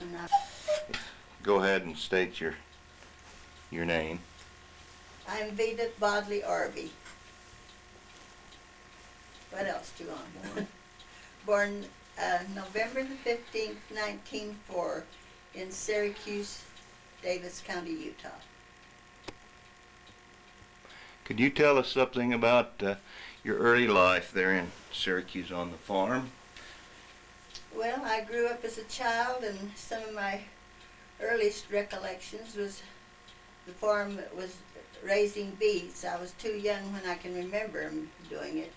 And Go ahead and state your name. I'm Veda Bodily Arve. What else do you want? Born November the 15th, 1904 in Syracuse, Davis County, Utah. Could you tell us something about your early life there in Syracuse on the farm? Well, I grew up as a child, and some of my earliest recollections was the farm was raising beets. I was too young when I can remember him doing it,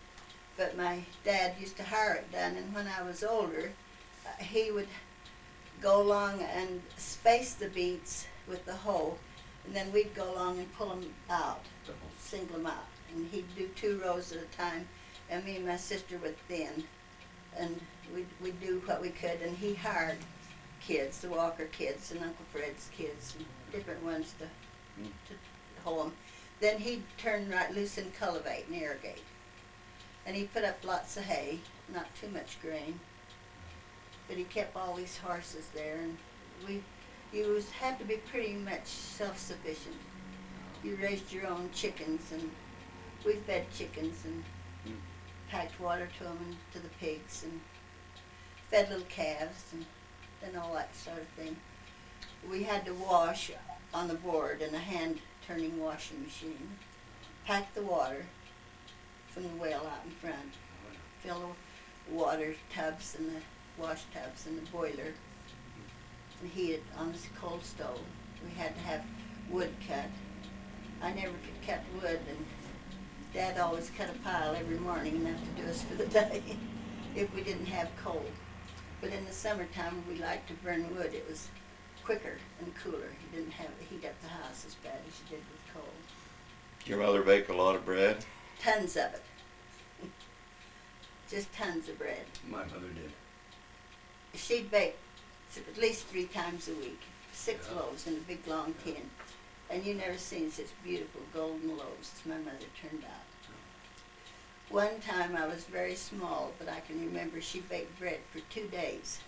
but my dad used to hire it done, and when I was older, he would go along and space the beets with the hoe, and then we'd go along and pull them out, single them out, and he'd do 2 rows at a time, and me and my sister would thin, and we'd do what we could, and he hired kids, the Walker kids and Uncle Fred's kids, and different ones to hoe them. Then he'd turn right loose and cultivate and irrigate. And he put up lots of hay, not too much grain. But he kept all these horses there, and you had to be pretty much self-sufficient. You raised your own chickens, and we fed chickens and packed water to them and to the pigs, and fed little calves and all that sort of thing. We had to wash on the board in a hand-turning washing machine, pack the water from the well out in front, fill the water tubs and the wash tubs and the boiler, and heat it on this cold stove. We had to have wood cut. I never could cut wood, and Dad always cut a pile every morning, enough to do us for the day if we didn't have coal. But in the summertime, we liked to burn wood. It was quicker and cooler. You didn't have to heat up the house as bad as you did with coal. Did your mother bake a lot of bread? Tons of it. Just tons of bread. My mother did. She'd bake at least 3 times a week, 6 loaves in a big long tin. And you never seen such beautiful golden loaves as my mother turned out. One time I was very small, but I can remember she baked bread for 2 days,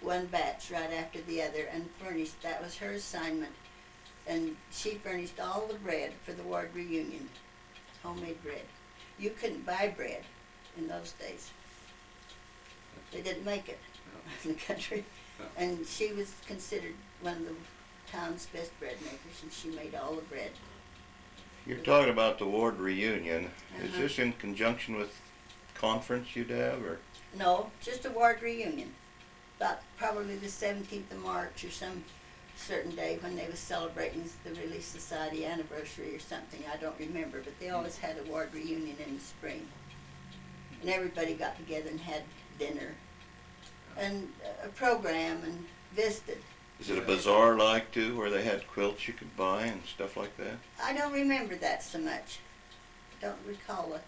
one batch right after the other, and furnished, that was her assignment, and she furnished all the bread for the ward reunion, homemade bread. You couldn't buy bread in those days. They didn't make it in the country, and she was considered one of the town's best bread makers, and she made all the bread. You're talking about the ward reunion. Is this in conjunction with conference you'd have, or? No, just a ward reunion. About probably the 17th of March or some certain day when they was celebrating the Relief Society anniversary or something. I don't remember, but they always had a ward reunion in the spring. And everybody got together and had dinner and a program and visited. Is it a bazaar like too, where they had quilts you could buy and stuff like that? I don't remember that so much. I don't recall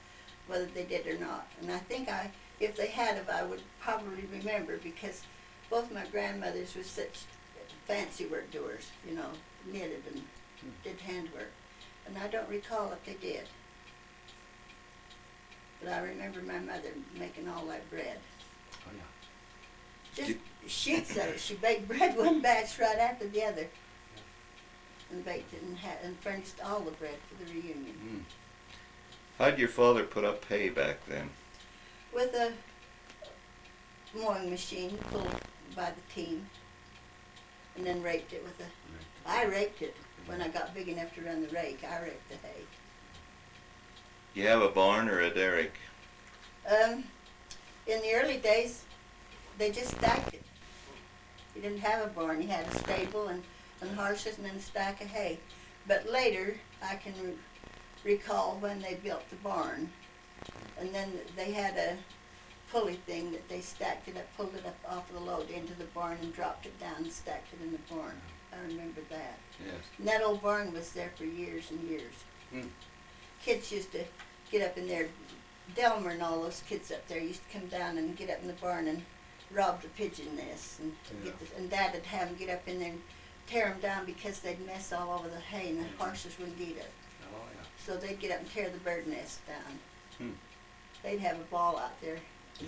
whether they did or not. And I think if they had, I would probably remember, because both my grandmothers were such fancy work doers, you know, knitted and did handwork. And I don't recall if they did. But I remember my mother making all that bread. Oh, yeah. Just sheets of it. She baked bread one batch right after the other, and baked it and furnished all the bread for the reunion. How'd your father put up hay back then? With a mowing machine pulled by the team, and then raked it with I raked it when I got big enough to run the rake. I raked the hay. You have a barn or a derrick? In the early days, they just stacked it. You didn't have a barn. You had a stable and horses and then a stack of hay. But later, I can recall when they built the barn, and then they had a pulley thing that they stacked it up, pulled it up off of the load into the barn and dropped it down and stacked it in the barn. I remember that. Yes. And that old barn was there for years and years. Kids used to get up in there. Delmer and all those kids up there used to come down and get up in the barn and rob the pigeon nests, and and Dad would have them get up in there and tear them down because they'd mess all over the hay and the horses wouldn't eat it. Oh, yeah. So they'd get up and tear the bird nest down. Hmm. They'd have a ball out there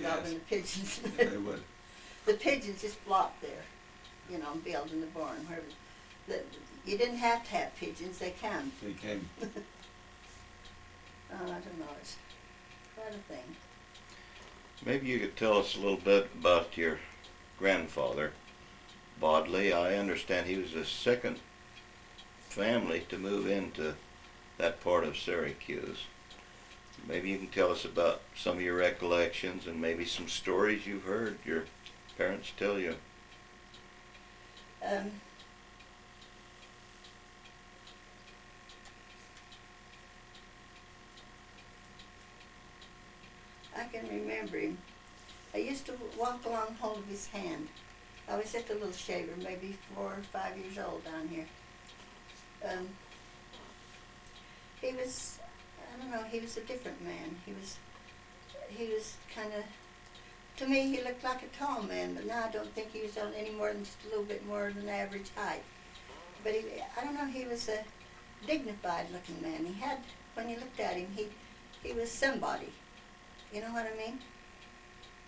robbing the pigeons. They would. The pigeons just flocked there. building the barn where you didn't have to have pigeons, they come. They came. I don't know, it's quite a thing. Maybe you could tell us a little bit about your grandfather, Bodily. I understand he was the second family to move into that part of Syracuse. Maybe you can tell us about some of your recollections and maybe some stories you've heard your parents tell you. I can remember him. I used to walk along, hold of his hand. I was just a little shaver, maybe 4 or 5 years old down here. He was, I don't know, he was a different man. He was kind of, to me he looked like a tall man, but now I don't think he was on any more than just a little bit more than average height. But I don't know, he was a dignified looking man. He had, when you looked at him, he was somebody. You know what I mean?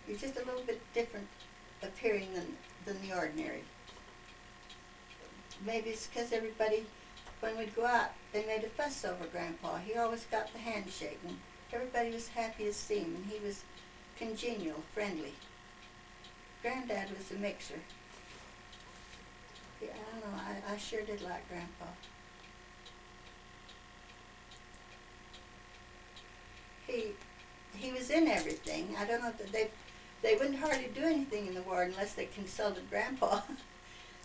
He was just a little bit different appearing than the ordinary. Maybe it's because everybody, when we'd go out, they made a fuss over Grandpa. He always got the handshake, and everybody was happy to see him, and he was congenial, friendly. Granddad was a mixer. Yeah, I don't know, I sure did like Grandpa. He was in everything. I don't know, they wouldn't hardly do anything in the war unless they consulted Grandpa.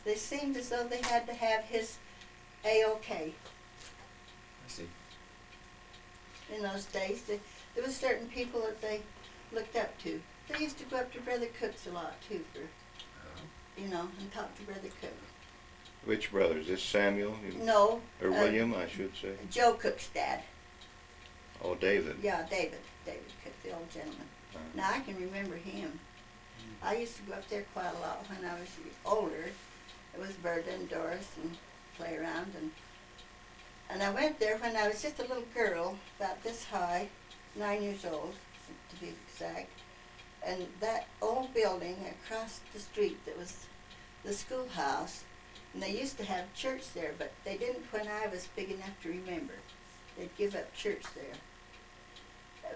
They seemed as though they had to have his A-OK. I see. In those days, there were certain people that they looked up to. They used to go up to Brother Cook's a lot too, and talk to Brother Cook. Which brothers? Is this Samuel? No. Or William, I should say. Joe Cook's dad. Oh, David. Yeah, David Cook, the old gentleman. Now I can remember him. I used to go up there quite a lot when I was older. It was Berta and Doris and play around, and I went there when I was just a little girl, about this high, 9 years old, to be exact. And that old building across the street that was the schoolhouse, and they used to have church there, but they didn't when I was big enough to remember. They'd give up church there.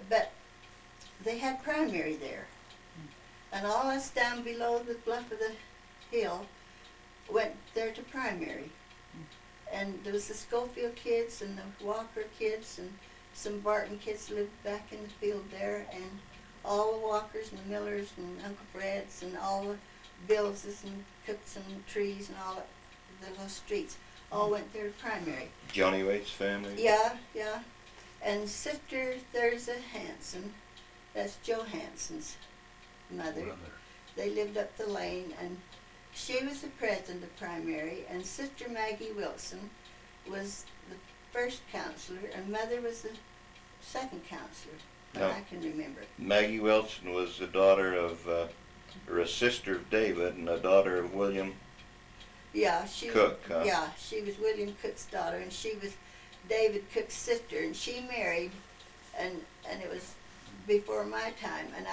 But they had primary there. And all us down below the bluff of the hill went there to primary. And there was the Schofield kids and the Walker kids and some Barton kids lived back in the field there, and all the Walkers and the Millers and Uncle Fred's and all the Billses and Cooks and Trees and all the little streets all went there to primary. Johnny Waite's family? Yeah. And Sister Thurza Hanson, that's Joe Hanson's mother. They lived up the lane, and she was the president of primary, and Sister Maggie Wilson was the first counselor, and Mother was the second counselor, No. I can remember. Maggie Wilson was the daughter of, or a sister of David and a daughter of William Yeah, she Cook, huh? Yeah, she was William Cook's daughter, and she was David Cook's sister, and she married, and it was before my time, and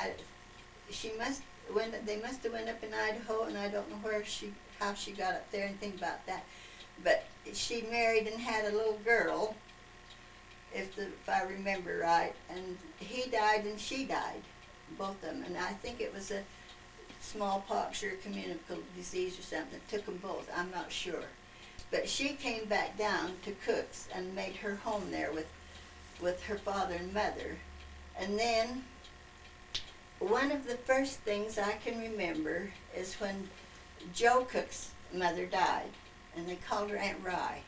they must have went up in Idaho, and I don't know how she got up there, anything about that, but she married and had a little girl, if I remember right, and he died and she died, both of them, and I think it was a smallpox or communicable disease or something that took them both. I'm not sure, but she came back down to Cook's and made her home there with her father and mother, and then one of the first things I can remember is when Joe Cook's mother died, and they called her Aunt Rye,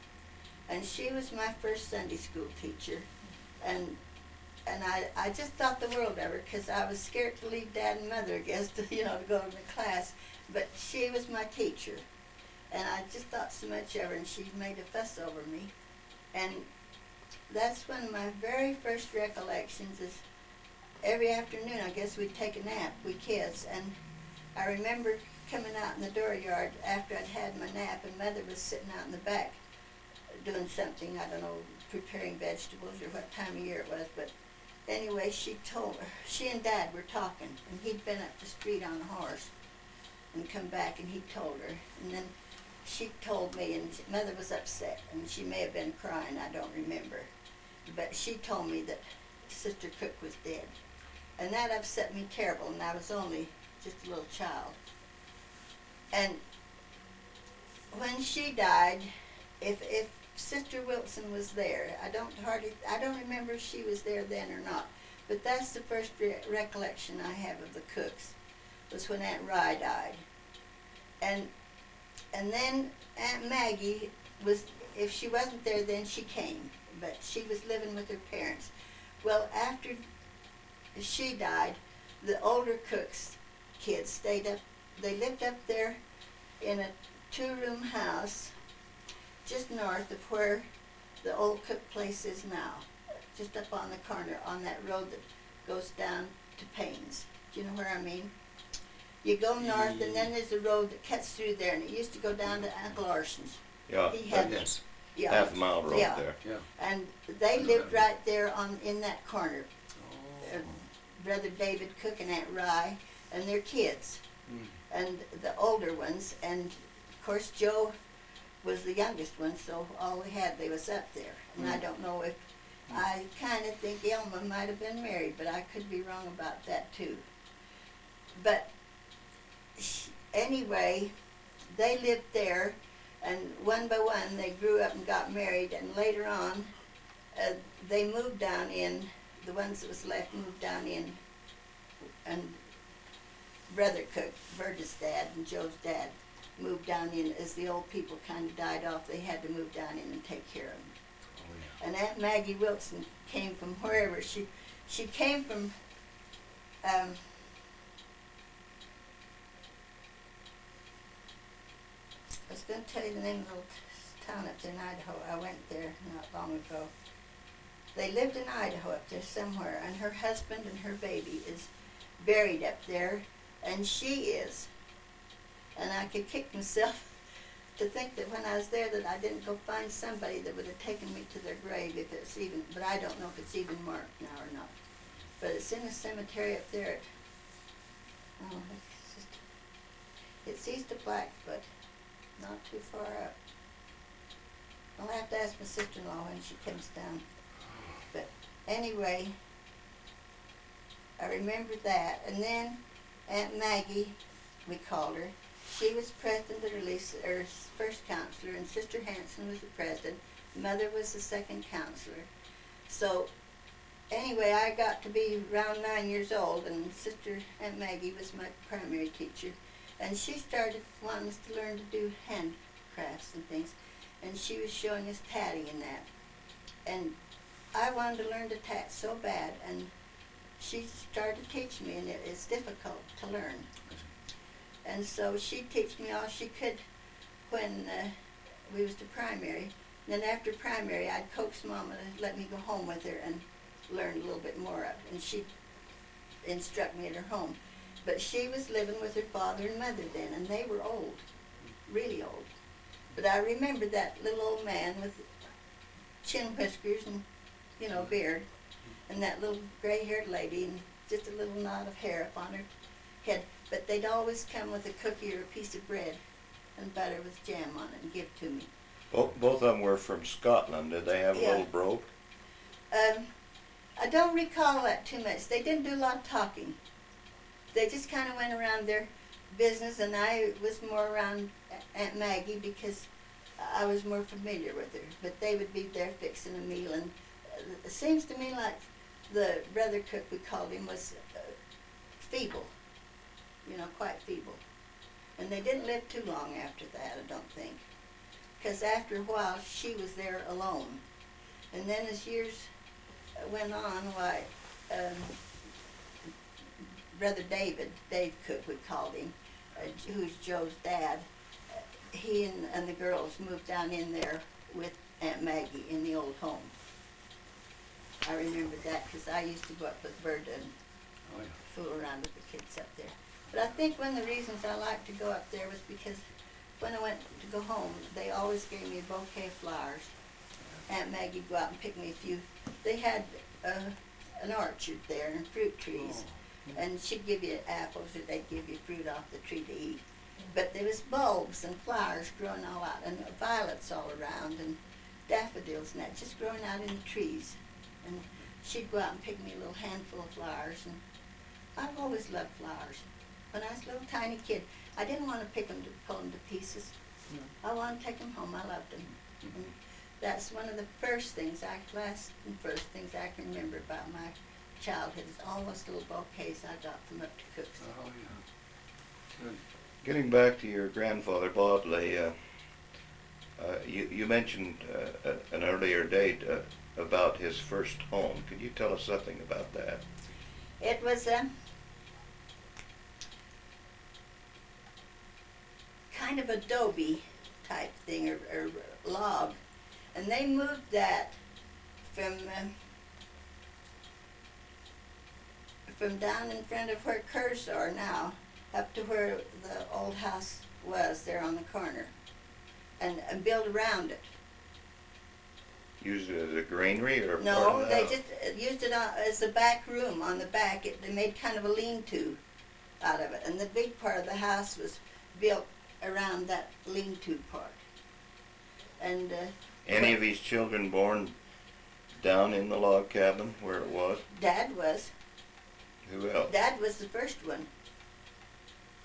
and she was my first Sunday school teacher, and I just thought the world of her, because I was scared to leave Dad and Mother, I guess, to go to the class, but she was my teacher, and I just thought so much of her, and she made a fuss over me, and that's one of my very first recollections is every afternoon, I guess, we'd take a nap, we kids, and I remember coming out in the dooryard after I'd had my nap, and Mother was sitting out in the back doing something, I don't know, preparing vegetables or what time of year it was, but anyway, she and Dad were talking, and he'd been up the street on a horse, and come back, and he told her. And then she told me, and Mother was upset, and she may have been crying, I don't remember. But she told me that Sister Cook was dead. And that upset me terrible, and I was only just a little child. And when she died, if Sister Wilson was there, I don't remember if she was there then or not, but that's the first recollection I have of the Cooks, was when Aunt Rye died. And then Aunt Maggie was, if she wasn't there then she came, but she was living with her parents. Well, after she died, the older Cooks kids they lived up there in a 2-room house just north of where the old Cook place is now, just up on the corner on that road that goes down to Payne's. Do you know where I mean? You go north and then there's a road that cuts through there, and it used to go down to Uncle Larson's. Yeah, He had, Yes. yeah, half a mile road yeah. there. Yeah. And they lived right there in that corner. Oh. Brother David Cook and Aunt Rye and their kids, Mm. and the older ones, and of course Joe was the youngest one, so all they was up there. And I don't know if, I kind of think Elma might have been married, but I could be wrong about that too. But anyway, they lived there, and one by one they grew up and got married, and later on they moved down in, the ones that was left moved down in, and Brother Cook, Verda's dad and Joe's dad, moved down in. As the old people kind of died off, they had to move down in and take care of them. Oh, yeah. And Aunt Maggie Wilson came from wherever. She came from, I was going to tell you the name of the little town up there in Idaho. I went there not long ago. They lived in Idaho up there somewhere, and her husband and her baby is buried up there, and she is. And I could kick myself to think that when I was there that I didn't go find somebody that would have taken me to their grave, if it's even, but I don't know if it's even marked now or not. But it's in the cemetery up there at, it's east of Blackfoot, not too far up. I'll have to ask my sister-in-law when she comes down. But anyway, I remember that. And then Aunt Maggie, we called her, she was president or first counselor, and Sister Hanson was the president. Mother was the second counselor. So anyway, I got to be around 9 years old, and Sister Aunt Maggie was my primary teacher. And she started wanting us to learn to do handcrafts and things. And she was showing us tatting and that. And I wanted to learn to tat so bad, and she started teaching me, and it's difficult to learn. And so she'd teach me all she could when we was to primary. And then after primary, I'd coax Mama to let me go home with her and learn a little bit more of it. And she'd instruct me at her home. But she was living with her father and mother then, and they were old, really old. But I remember that little old man with chin whiskers and, beard, and that little gray-haired lady and just a little knot of hair up on her head. But they'd always come with a cookie or a piece of bread and butter with jam on it and give to me. Both of them were from Scotland. Did they have a little brogue? I don't recall that too much. They didn't do a lot of talking. They just kind of went around their business, and I was more around Aunt Maggie because I was more familiar with her. But they would be there fixing a meal, and it seems to me like the Brother Cook, we called him, was feeble, quite feeble. And they didn't live too long after that, I don't think, because after a while she was there alone. And then as years went on, Brother Dave Cook, we called him, who's Joe's dad, he and the girls moved down in there with Aunt Maggie in the old home. I remember that because I used to go up with Verda and fool around with the kids up there. But I think one of the reasons I liked to go up there was because when I went to go home, they always gave me a bouquet of flowers. Aunt Maggie would go out and pick me a few. They had an orchard there and fruit trees. And she'd give you apples, or they'd give you fruit off the tree to eat. but there was bulbs and flowers growing all out, and violets all around, and daffodils and that, just growing out in the trees. And she'd go out and pick me a little handful of flowers, and I've always loved flowers. When I was a little tiny kid, I didn't want to pick them to pull them to pieces. I wanted to take them home. I loved them. And that's one of the first things I can remember about my childhood is all those little bouquets I got from up to Cook's. Oh, yeah. Good. Getting back to your grandfather Bodley, you mentioned at an earlier date about his first home. Could you tell us something about that? It was a kind of adobe type thing, or log, and they moved that from down in front of where Kerrs are now, up to where the old house was there on the corner, and built around it. Used it as a granary or part No, of the they house? just used it as the back room. On the back, they made kind of a lean-to out of it, and the big part of the house was built around that lean-to part. And Any of his children born down in the log cabin where it was? Dad was. Who else? Dad was the first one.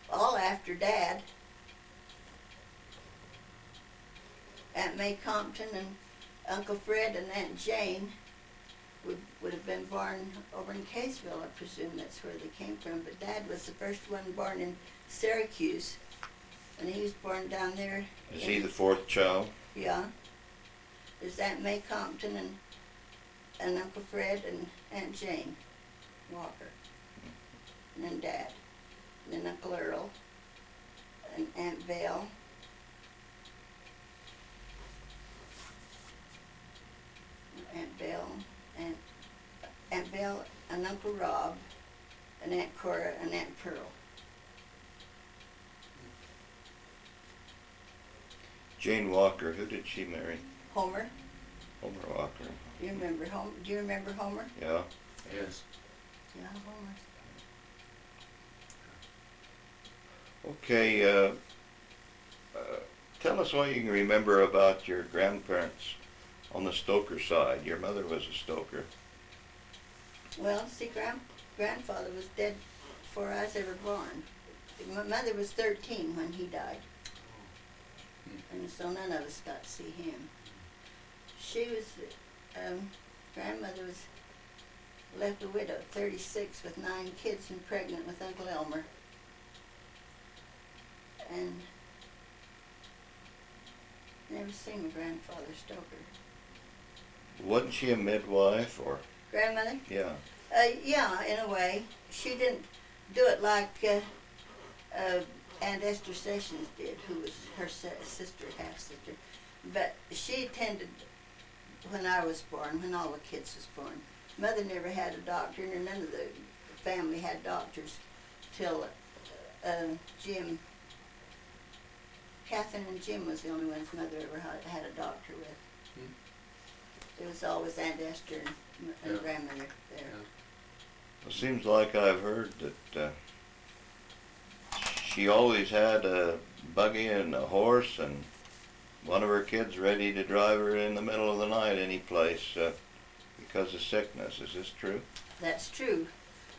All after Dad. Aunt May Compton and Uncle Fred and Aunt Jane would have been born over in Caseville, I presume that's where they came from. But Dad was the first one born in Syracuse, and he was born down there. Is he the fourth child? Yeah. There's Aunt May Compton and Uncle Fred and Aunt Jane Walker. And then Dad. And then Uncle Earl and Aunt Belle. Aunt Belle and Uncle Rob and Aunt Cora and Aunt Pearl. Jane Walker, who did she marry? Homer. Homer Walker. Do you remember Homer? Do you remember Homer? Yeah. Yes. Yeah, Homer. Okay, tell us what you can remember about your grandparents on the Stoker side. Your mother was a Stoker. Well, see, grandfather was dead before I was ever born. My mother was 13 when he died, and so none of us got to see him. She was, grandmother was left a widow at 36 with 9 kids and pregnant with Uncle Elmer. And never seen my grandfather Stoker. Wasn't she a midwife or? Grandmother? Yeah. Yeah, in a way. She didn't do it like Aunt Esther Sessions did, who was her sister, half-sister. But she attended when I was born, when all the kids was born. Mother never had a doctor, and none of the family had doctors till Jim. Catherine and Jim was the only ones Mother ever had a doctor with. It was always Aunt Esther and Yeah. Grandmother there. Yeah. It seems like I've heard that she always had a buggy and a horse and one of her kids ready to drive her in the middle of the night any place because of sickness. Is this true? That's true.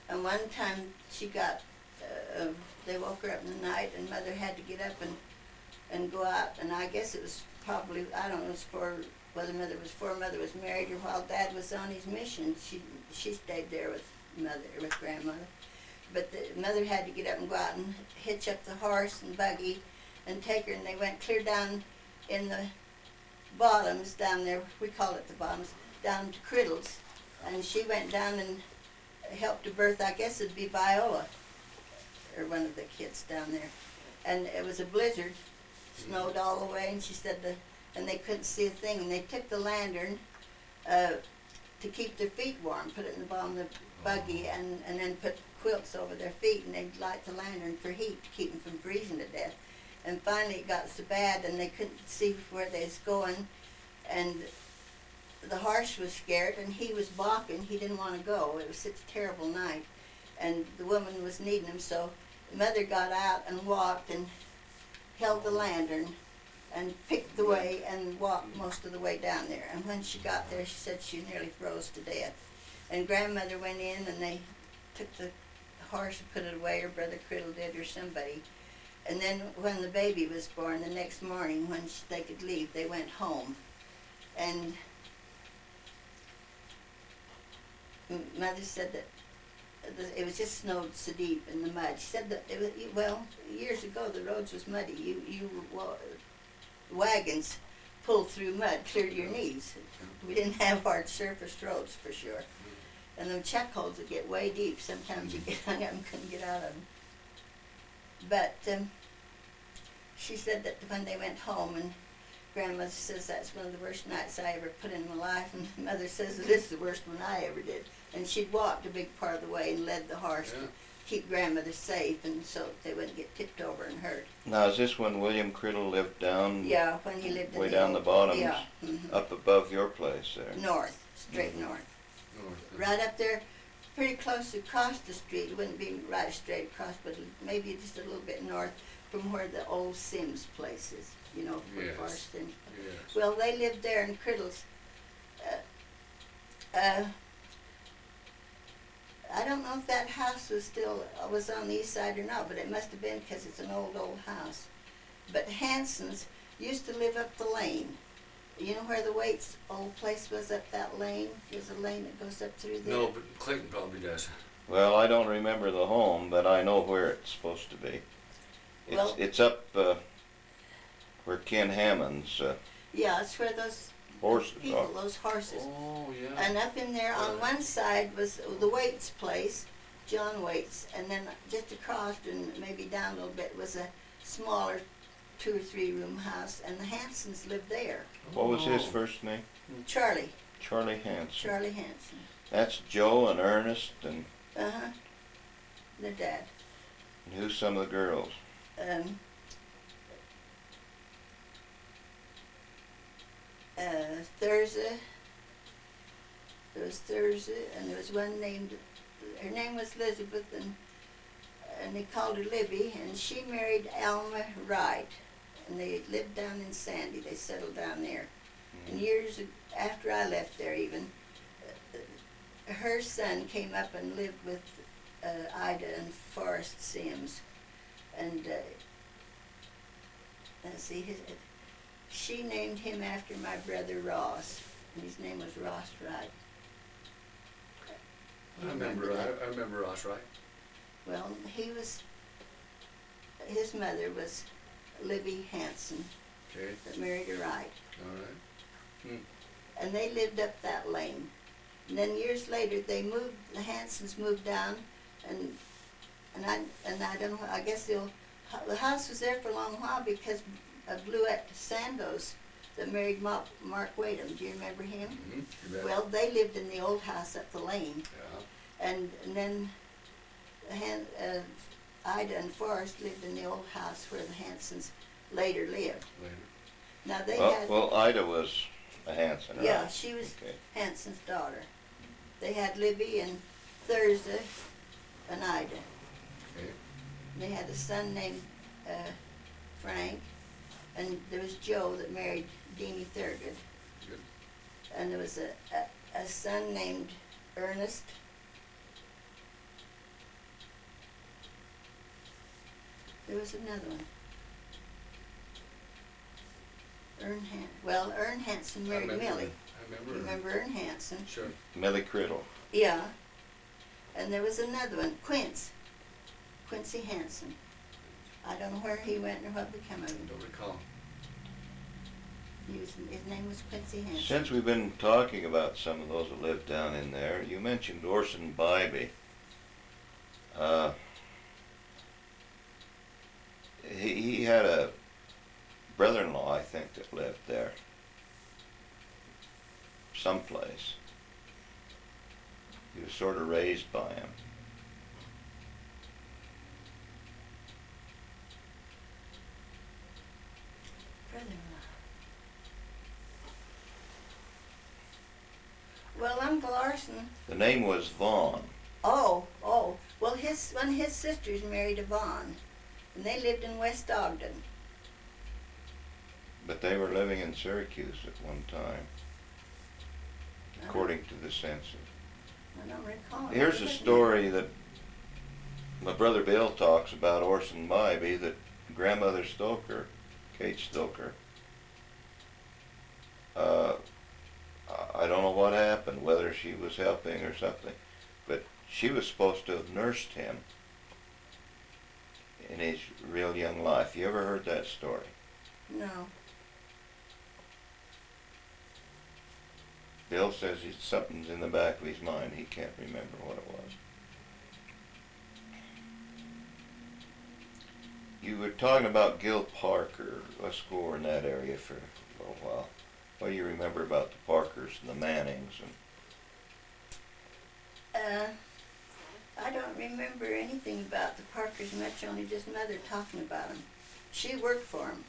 And one time she got, they woke her up in the night, and Mother had to get up and go out. And I guess it was probably, I don't know, it was for whether Mother was married or while Dad was on his mission. She stayed there with Grandmother. But Mother had to get up and go out and hitch up the horse and buggy and take her, and they went clear down in the bottoms down there, we call it the bottoms, down to Criddles. And she went down and helped to birth, I guess it'd be Viola, or one of the kids down there. And it was a blizzard, snowed all the way, and she said and they couldn't see a thing. And they took the lantern to keep their feet warm, put it in the bottom of the buggy, and then put quilts over their feet, and they'd light the lantern for heat to keep them from freezing to death. And finally it got so bad, and they couldn't see where they was going, and the horse was scared, and he was balking. He didn't want to go. It was such a terrible night, and the woman was needing him, so Mother got out and walked, and held the lantern and picked the way and walked most of the way down there. And when she got there, she said she nearly froze to death. And grandmother went in and they took the horse and put it away, or Brother Criddle did, or somebody. And then when the baby was born, the next morning when they could leave, they went home. And Mother said that it was just snowed so deep in the mud. She said that it was, well, years ago the roads was muddy. Wagons pulled through mud clear to your knees. We didn't have hard surfaced roads for sure. And them check holes would get way deep. Sometimes you get hung up and couldn't get out of them. But she said that when they went home, and Grandmother says that's one of the worst nights I ever put in my life, and Mother says this is the worst one I ever did. And she'd walked a big part of the way and led the horse to keep Grandmother safe, and so they wouldn't get tipped over and hurt. Now, is this when William Criddle lived down? Yeah, when he lived in way down the bottom, yeah, up above your place there. north, straight north. Right up there, pretty close across the street. It wouldn't be right straight across, but maybe just a little bit north from where the old Sims place is. You know, where Forrest Sims. Yes. Well, they lived there in Criddle's. I don't know if that house was on the east side or not, but it must have been because it's an old house. But Hanson's used to live up the lane. You know where the Waits' old place was, up that lane? There's a lane that goes up through there. No, but Clayton probably does. Well, I don't remember the home, but I know where it's supposed to be. It's up where Ken Hammond's yeah, it's where those horses people, are. those horses. Oh, yeah. And up in there on one side was the Waits' place, John Waits, and then just across and maybe down a little bit was a smaller 2 or 3 room house, and the Hansons lived there. What was his first name? Charlie. Charlie Hanson. Charlie Hanson. That's Joe and Ernest and Their dad. who's some of the girls? Thursday. There was Thursday, and there was one named, her name was Elizabeth, and they called her Libby, and she married Alma Wright, and they lived down in Sandy. They settled down there. And years after I left there even, her son came up and lived with Ida and Forrest Sims. And let's see, she named him after my brother Ross, and his name was Ross Wright. I remember Ross Wright. Well, his mother was Libby Hanson, Okay. that married her Wright. All right. And they lived up that lane. And then years later, the Hansons moved down, and I don't know, I guess the house was there for a long while because of Bluette Sandoz that married Mark Wadham. Do you remember him? Mm-hmm. You bet. Well, they lived in the old house up the lane. Yeah. And then Ida and Forrest lived in the old house where the Hansons later lived. Later. Now they had... Well, Ida was a Hanson, right? Yeah, she was Hanson's daughter. They had Libby and Thursday and Ida. Okay. And they had a son named Frank, and there was Joe that married Deanie Thurgood. Good. And there was a son named Ernest. There was another one. Ern Hanson married Millie. I remember. You remember Ern Hanson? Sure. Millie Criddle. Yeah. And there was another one, Quincy Hanson. I don't know where he went or what became of him. Don't recall. His name was Quincy Hanson. Since we've been talking about some of those that lived down in there, you mentioned Orson Bybee. He had a brother-in-law, I think, that lived there. Someplace. He was sort of raised by him. Brother-in-law. Well, Uncle Orson. The name was Vaughn. Oh. Well, one of his sisters married a Vaughn, and they lived in West Ogden. But they were living in Syracuse at one time, according to the census. I don't recall. Here's a story that my brother Bill talks about Orson Myby, that grandmother Stoker, Kate Stoker, I don't know what happened, whether she was helping or something, but she was supposed to have nursed him in his real young life. You ever heard that story? No. Bill says something's in the back of his mind. He can't remember what it was. You were talking about Gil Parker. Let's go over in that area for a little while. What do you remember about the Parkers and the Mannings? I don't remember anything about the Parkers much, only just Mother talking about them. She worked for them.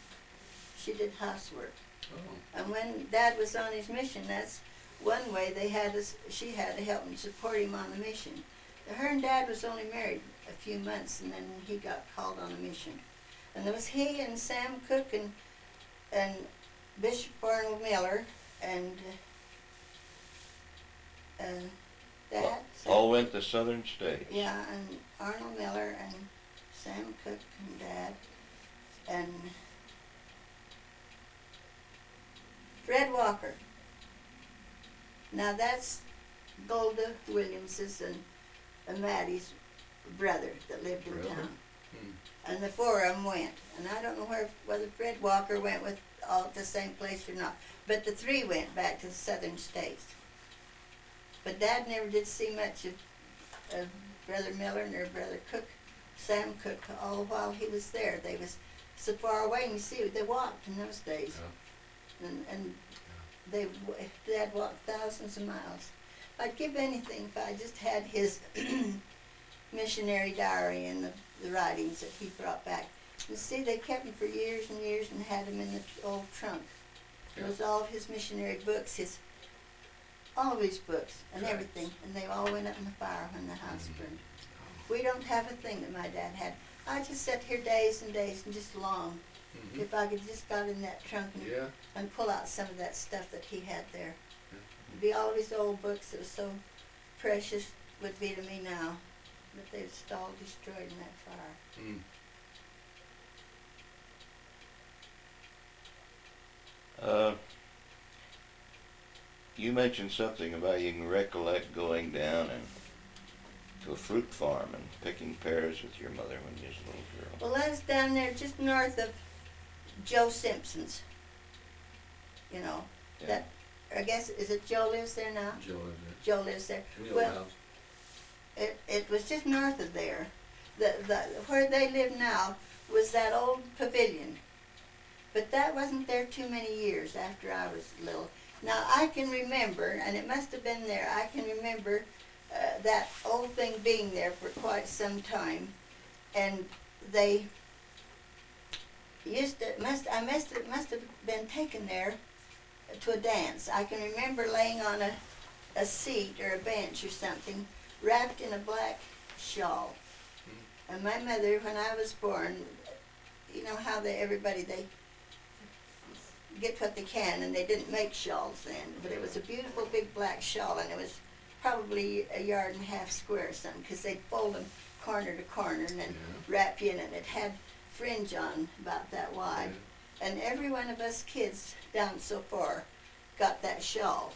She did housework. Oh. And when Dad was on his mission, that's one way she had to help him support him on the mission. Her and Dad was only married a few months, and then he got called on a mission. And there was he and Sam Cook and Bishop Arnold Miller and Dad. All went to southern states. Yeah, and Arnold Miller and Sam Cook and Dad and Fred Walker. Now that's Golda Williams's and Maddie's brother that lived in Really? town. Hmm. And the four of them went. And I don't know whether Fred Walker went with all at the same place or not. But the three went back to the southern states. But Dad never did see much of Brother Miller nor Brother Cook, Sam Cook, all while he was there. They was so far away, and you see, they walked in those days. Yeah. And Dad walked thousands of miles. I'd give anything if I just had his missionary diary and the writings that he brought back. And see, they kept them for years and years and had them in the old trunk. It was all of his missionary books, all of his books and Right. everything, and they all went up in the fire when the house Mhm. burned. We don't have a thing that my dad had. I just sat here days and days and just long. Mhm. If I could just got in that trunk Yeah. and pull out some of that stuff that he had there. Yeah. It'd be all of his old books that was so precious would be to me now, but they was all destroyed in that fire. Mm. You mentioned something about you can recollect going down and to a fruit farm and picking pears with your mother when you was a little girl. Well, I was down there just north of Joe Simpson's. You know, Yeah. that, I guess, is it Joe lives there now? Joe is Joe lives there. there. Wheel Well, house. it was just north of there. Where they live now was that old pavilion. But that wasn't there too many years after I was little. Now I can remember, and it must have been there, I can remember that old thing being there for quite some time. And they used to, must have been taken there to a dance. I can remember laying on a seat or a bench or something, wrapped in a black shawl. And my mother, when I was born, you know how everybody get what they can, and they didn't make shawls then, but it was a beautiful big black shawl, and it was probably a yard and a half square or something, because they'd fold them corner to corner and then wrap you in it. It had fringe on about that wide. And every one of us kids down so far got that shawl.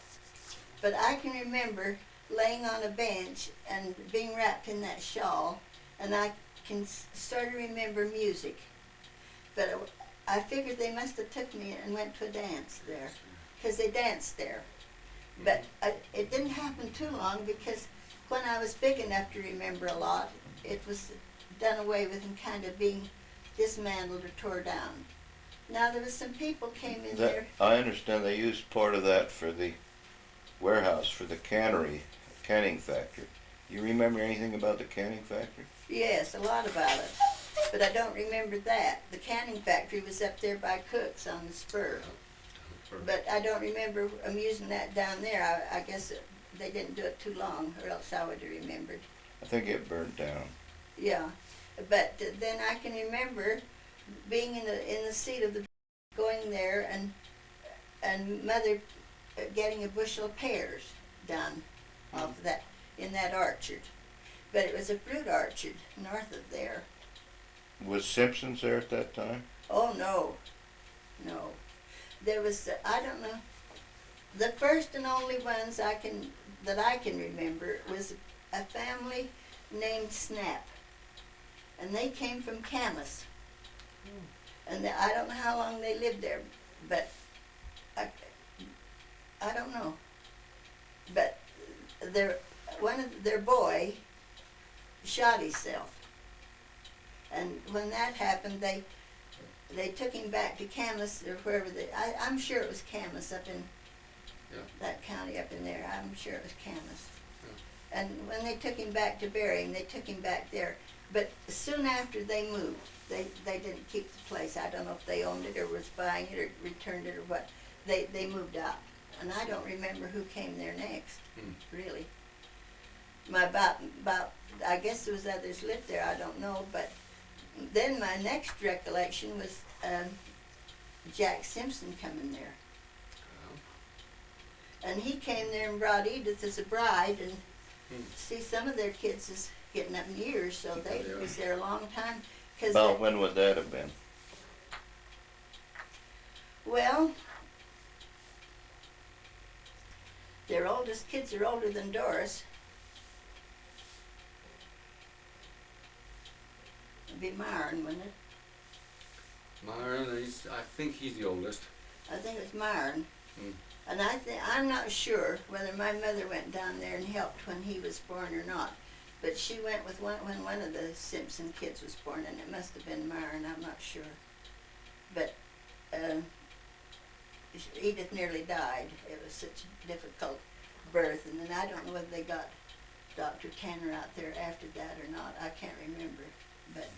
But I can remember laying on a bench and being wrapped in that shawl, and I can sort of remember music. But I figured they must have took me and went to a dance there, because they danced there. But it didn't happen too long, because when I was big enough to remember a lot, it was done away with and kind of being dismantled or tore down. Now there was some people came in there. I understand they used part of that for the warehouse for the canning factory. You remember anything about the canning factory? Yes, a lot about it. But I don't remember that. The canning factory was up there by Cook's on the spur. But I don't remember them using that down there. I guess they didn't do it too long, or else I would have remembered. I think it burned down. Yeah. But then I can remember being in the seat of the going sitting there and Mother getting a bushel of pears done off of that in that orchard. But it was a fruit orchard north of there. Was Simpson's there at that time? Oh, no. No. There was, I don't know, the first and only ones that I can remember was a family named Snap. And they came from Camas. And I don't know how long they lived there, but I don't know. But their boy shot himself. And when that happened, they took him back to Camas or wherever I'm sure it was Camas up in that county up in there. I'm sure it was Camas. Yeah. And when they took him back to bury him, they took him back there. But soon after they moved, they didn't keep the place. I don't know if they owned it or was buying it or returned it or what. They moved out. And I don't remember who came there next, really. About I guess there was others lived there, I don't know, but then my next recollection was Jack Simpson coming there. And he came there and brought Edith as a bride, and see, some of their kids is getting up in years, so they was there a long time. About when would that have been? Well, their oldest kids are older than Doris. It'd be Myron, wouldn't it? Myron, I think he's the oldest. I think it was Myron. And I'm not sure whether my mother went down there and helped when he was born or not. But she went with when one of the Simpson kids was born, and it must have been Myron, I'm not sure. But Edith nearly died. It was such a difficult birth, and then I don't know whether they got Dr. Tanner out there after that or not. I can't remember. But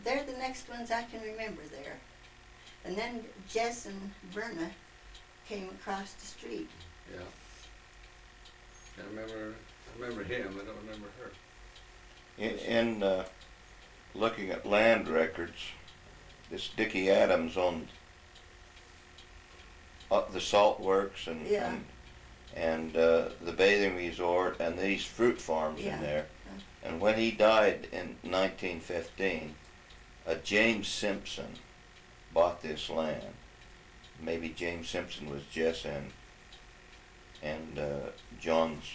they're the next ones I can remember there. And then Jess and Verna came across the street. Yeah. I remember him. I don't remember her. In looking at land records, this Dickie Adams owned the salt works and the bathing resort and these fruit farms in there. And when he died in 1915, James Simpson bought this land. Maybe James Simpson was Jess and John's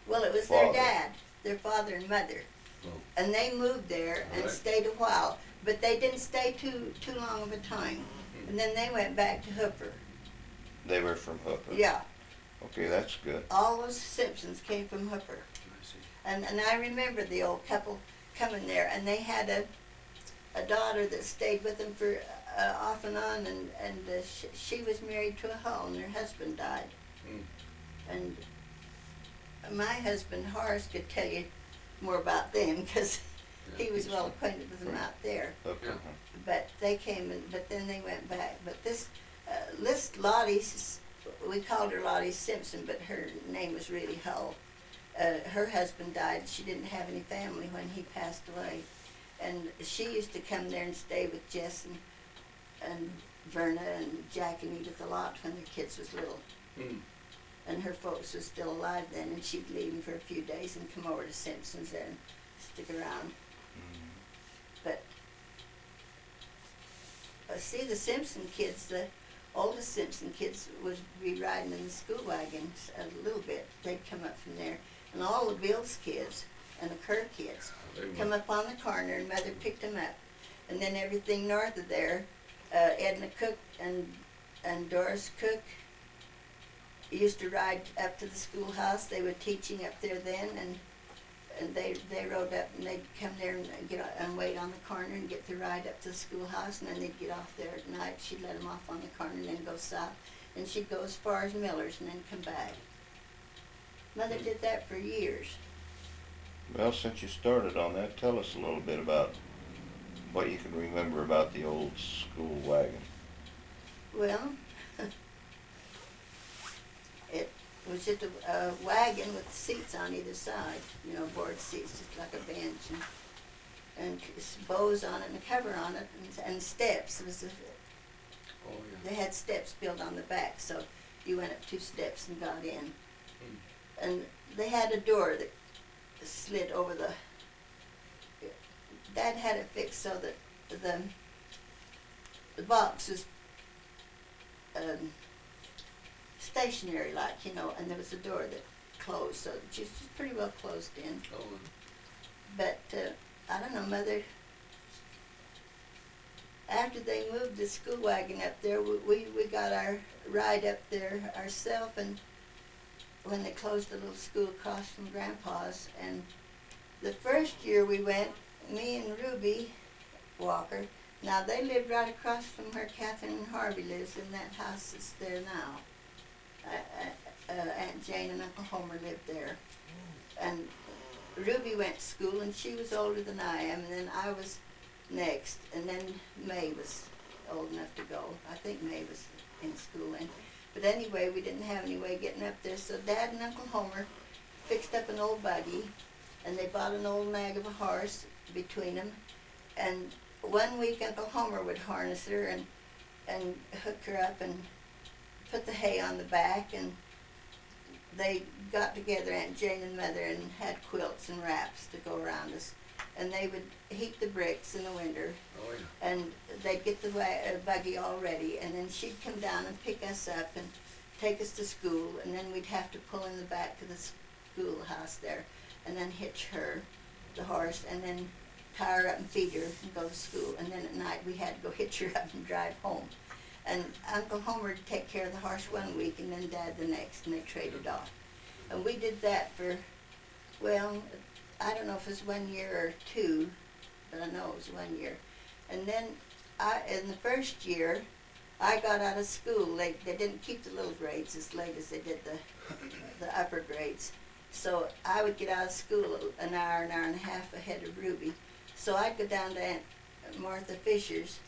Well, it was father. their dad, their father and mother. Oh. And they moved there and Right. stayed a while, but they didn't stay too long of a time. And then they went back to Hooper. They were from Hooper. Yeah, Okay, that's good. all those Simpsons came from Hooper. I see. And I remember the old couple coming there, and they had a daughter that stayed with them for off and on, and she was married to a Hull, and her husband died. And my husband Horace could tell you more about them because he was well acquainted with them out there. Hooper. Yeah. But they came, but then they went back. But this Lottie, we called her Lottie Simpson, but her name was really Hull. Her husband died. She didn't have any family when he passed away. And she used to come there and stay with Jess and Verna and Jack and Edith a lot when the kids was little. And her folks was still alive then, and she'd leave them for a few days and come over to Simpson's there and stick around. But see, the Simpson kids, the oldest Simpson kids would be riding in the school wagons a little bit. They'd come up from there. And all the Bill's kids and the Kerr kids come up on the corner, and Mother picked them up. And then everything north of there, Edna Cook and Doris Cook used to ride up to the schoolhouse. They were teaching up there then, and they rode up, and they'd come there and and wait on the corner and get the ride up to the schoolhouse, and then they'd get off there at night. She'd let them off on the corner and then go south, and she'd go as far as Miller's and then come back. Mother did that for years. Well, since you started on that, tell us a little bit about what you can remember about the old school wagon. Well, it was just a wagon with seats on either side, board seats, just like a bench. and bows on it and a cover on it and steps. It was Oh, yeah. they had steps built on the back, so you went up 2 steps and got in. And they had a door that slid over the. Dad had it fixed so that the box was stationary, like, you know, and there was a door that closed, so she was pretty well closed in. Oh, But I don't know, Mother. After they moved the school wagon up there, we got our ride up there ourselves, and when they closed the little school across from Grandpa's, and the first year we went, me and Ruby Walker, now they lived right across from where Catherine and Harvey lives, in that house that's there now. Aunt Jane and Uncle Homer lived there. And Ruby went to school, and she was older than I am, and then I was next, and then May was old enough to go. I think May was in school then. But anyway, we didn't have any way getting up there, so Dad and Uncle Homer fixed up an old buggy, and they bought an old nag of a horse between them, and one week Uncle Homer would harness her and hook her up and put the hay on the back, and they got together, Aunt Jane and Mother, and had quilts and wraps to go around us. And they would heat the bricks in the winter, oh, yeah. and they'd get the buggy all ready, and then she'd come down and pick us up and take us to school, and then we'd have to pull in the back of the schoolhouse there, and then hitch her, the horse, and then tie her up and feed her and go to school. And then at night we had to go hitch her up and drive home. And Uncle Homer would take care of the horse one week, and then Dad the next, and they traded off. And we did that for, well, I don't know if it was 1 year or 2, but I know it was 1 year. And then in the first year, I got out of school. They didn't keep the little grades as late as they did the upper grades. So I would get out of school an hour and a half ahead of Ruby. So I'd go down to Aunt Martha Fisher's,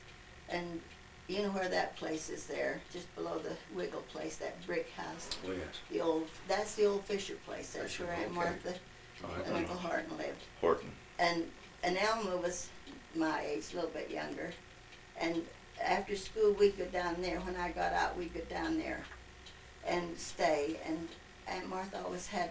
and you know where that place is there, just below the Wiggle place, that brick house. Oh, yes. That's the old Fisher place. That's Fisher, where Aunt okay. Martha Oh, and Uncle Horton lived. Horton. And Elma was my age, a little bit younger. And after school, we'd go down there. When I got out, we'd go down there and stay. And Aunt Martha always had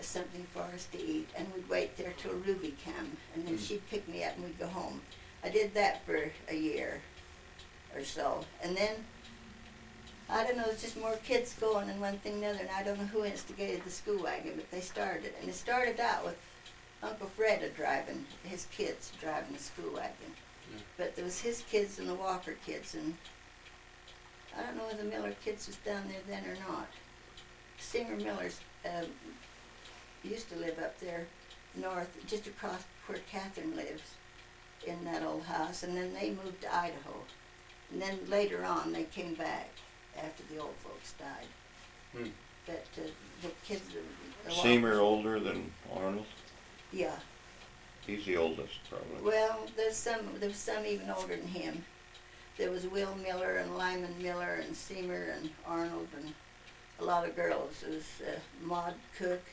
something for us to eat. And we'd wait there till Ruby came. And then she'd pick me up and we'd go home. I did that for a year or so. And then, I don't know, it's just more kids going and one thing and another. And I don't know who instigated the school wagon, but they started it. And it started out with Uncle Fred driving, his kids driving the school wagon. Yeah. But there was his kids and the Walker kids, and I don't know whether the Miller kids was down there then or not. Singer Millers used to live up there north, just across where Catherine lives, in that old house, and then they moved to Idaho. And then later on they came back after the old folks died. Hmm. But the kids, the Seymour older than Arnold? yeah. He's the oldest, probably. Well, there was some even older than him. There was Will Miller and Lyman Miller and Seymour and Arnold and a lot of girls. There was Maud Cook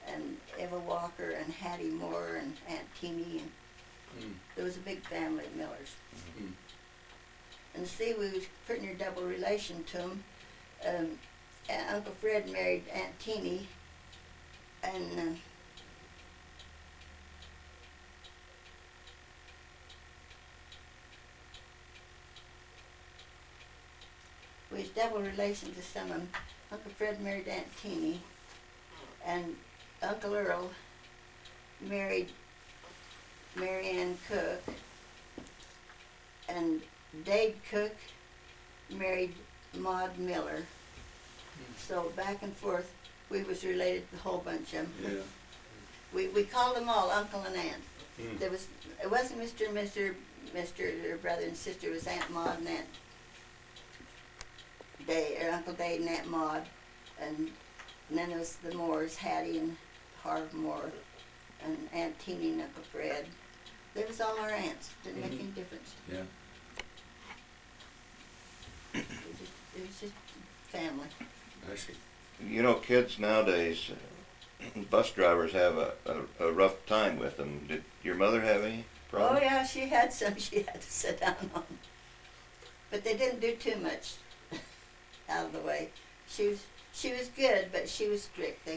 and Eva Walker and Hattie Moore and Aunt Teeny, and there was a big family of Millers. Mm. And see, we was pretty near double relation to them. Uncle Fred married Aunt Teeny, and we was double relation to some of them. Uncle Fred married Aunt Teeny, and Uncle Earl married Mary Ann Cook, and Dade Cook married Maud Miller. So back and forth, we was related to a whole bunch of them. Yeah. We called them all Uncle and Aunt. Mm. It wasn't Mr. and Mr. or brother and sister. It was Aunt Maud and Aunt Dade, or Uncle Dade and Aunt Maud, and then there was the Moores, Hattie and Harv Moore, and Aunt Teeny and Uncle Fred. They was all our aunts. Didn't make any difference. Yeah. It was just family. I see. You know, kids nowadays, bus drivers have a rough time with them. Did your mother have any Oh problems? yeah, she had some she had to sit down on. But they didn't do too much out of the way. She was good, but she was strict.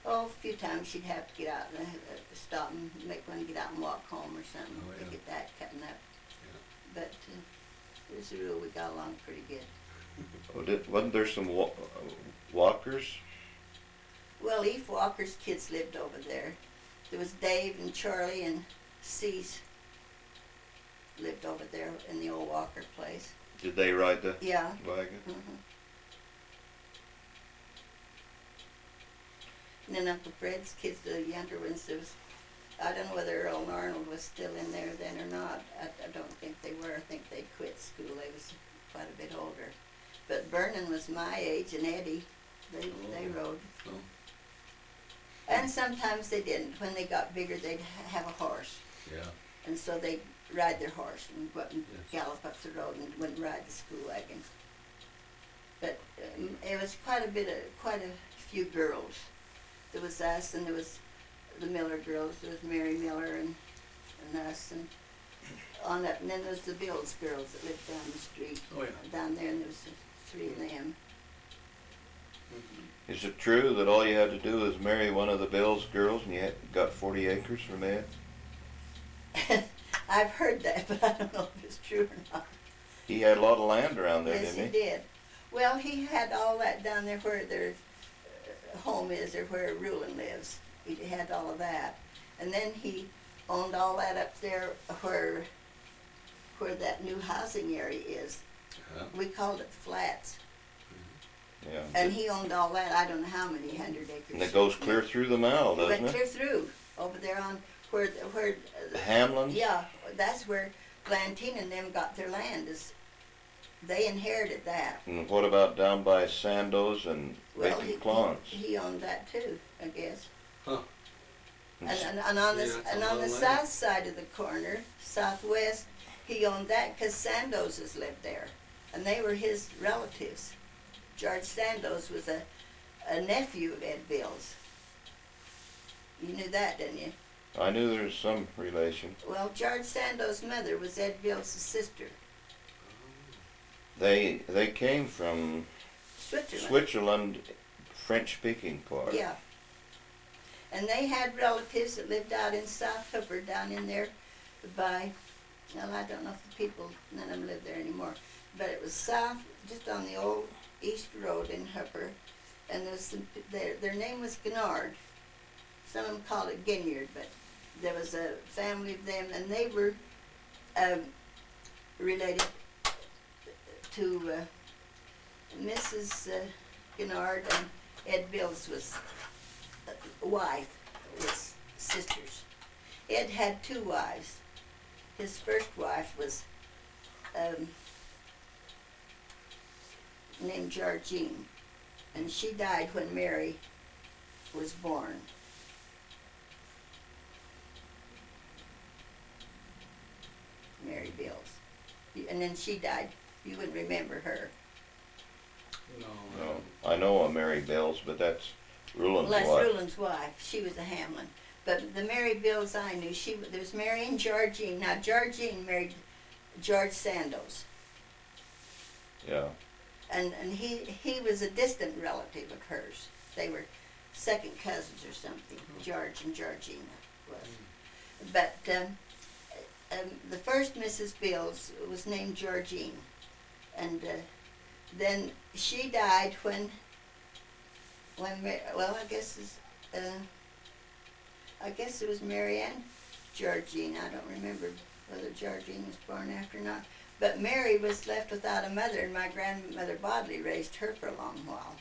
A few times she'd have to get out and stop and make one get out and walk home or something Oh, to yeah. get that cutting up. Yeah. But as a rule, we got along pretty good. Oh, wasn't there some walkers? Well, Eve Walker's kids lived over there. There was Dave and Charlie and Cease lived over there in the old Walker place. Did they ride the Yeah. wagon? Mm-hmm. And then Uncle Fred's kids, the younger ones, I don't know whether Earl and Arnold was still in there then or not. I don't think they were. I think they quit school. They was quite a bit older. But Vernon was my age, and Eddie, they rode. Oh. And sometimes they didn't. When they got bigger, they'd have a horse. Yeah. And so they'd ride their horse and go up and Yes. gallop up the road and wouldn't ride the school wagon. But it was quite a few girls. There was us, and there was the Miller girls. There was Mary Miller and us, and on up. And then there was the Bills girls that lived down the street. Oh, yeah. Down there, and there was 3 of them. Mm-hmm. Is it true that all you had to do was marry one of the Bills girls and you got 40 acres from Ed? I've heard that, but I don't know if it's true or not. He had a lot of land around there, Yes, didn't he did. Well, he had all that down there where their home is, or where Rulin lives. He had all of that. And then he owned all that up there where that new housing area is. Yeah. We called it Flats. Yeah. And he owned all that, I don't know how many 100 acres. And it goes clear through the mall, It doesn't went it? clear through, over there on where Hamlin? yeah, that's where Blantina and them got their land. They inherited that. And what about down by Sandoz and Well, Bacon Clans? he owned that too, I guess. Huh. And on Yeah, the that's and a on the lot of south land. side of the corner, southwest, he owned that because Sandoz's lived there, and they were his relatives. George Sandoz was a nephew of Ed Bills. You knew that, didn't you? I knew there was some relation. Well, George Sandoz's mother was Ed Bills' sister. They came from Switzerland. Switzerland, French-speaking part. Yeah. And they had relatives that lived out in South Hooper, down in there by, well, I don't know if the people, none of them live there anymore, but it was south, just on the old East Road in Hooper, and there was some, their name was Gennard. Some of them called it Ginyard, but there was a family of them, and they were related to Mrs. Gennard, and Ed Bills was wife, was sisters. Ed had 2 wives. His first wife was named Georgine, and she died when Mary was born. Mary Bills. And then she died. You wouldn't remember her. No. No, I know a Mary Bills, but that's Rulin's Les wife. Rulin's wife. She was a Hamlin. But the Mary Bills I knew, there was Mary and Georgine. Now Georgine married George Sandoz, Yeah. and he was a distant relative of hers. They were second cousins or something. George and Georgina was. But the first Mrs. Bills was named Georgine, and then she died when well, I guess it was Mary and Georgine. I don't remember whether Georgine was born after or not. But Mary was left without a mother, and my grandmother Bodily raised her for a long while.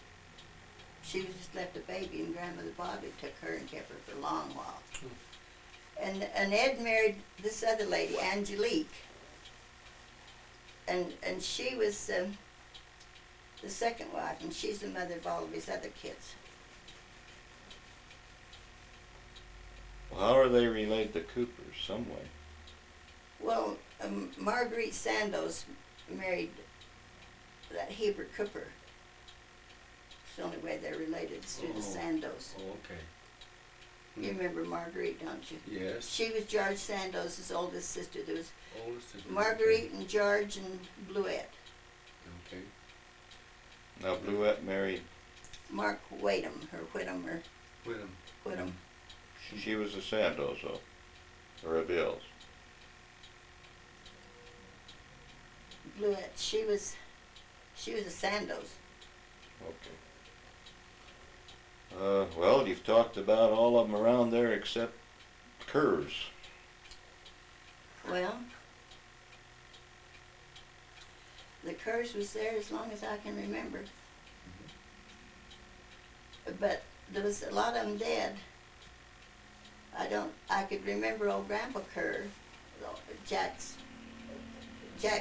She was just left a baby, and grandmother Bodily took her and kept her for a long while. And Ed married this other lady, Angelique, and she was the second wife, and she's the mother of all of his other kids. Well, how are they related to Coopers? Some way. Well, Marguerite Sandoz married that Heber Cooper. the only way they're related is through the Oh. Sandos. Oh, okay. You remember Marguerite, don't you? Yes. She was George Sandos' oldest sister. There was Oldest sister. Marguerite and George and Bluette. Okay. Now, Bluette married, Mark Whittam, or Whittam, or Whittam. Whittam. she was a Santos, or a Bills. Bluette, she was a Sandos. Okay. Well, you've talked about all of them around there except Kerrs. Well, the curse was there as long as I can remember. But there was a lot of them dead. I could remember old Grandpa Kerr, Jack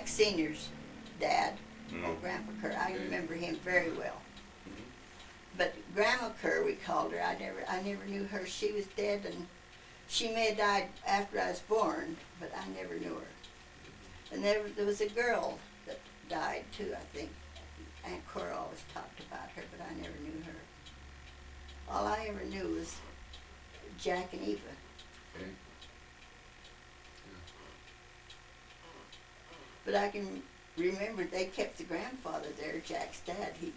Senior's dad, old Grandpa Kerr. I remember him very well. But Grandma Kerr, we called her. I never knew her. She was dead, and she may have died after I was born, but I never knew her. And there was a girl that died too, I think. Aunt Cora always talked about her, but I never knew her. All I ever knew was Jack and Eva. Okay. But I can remember they kept the grandfather there, Jack's dad. He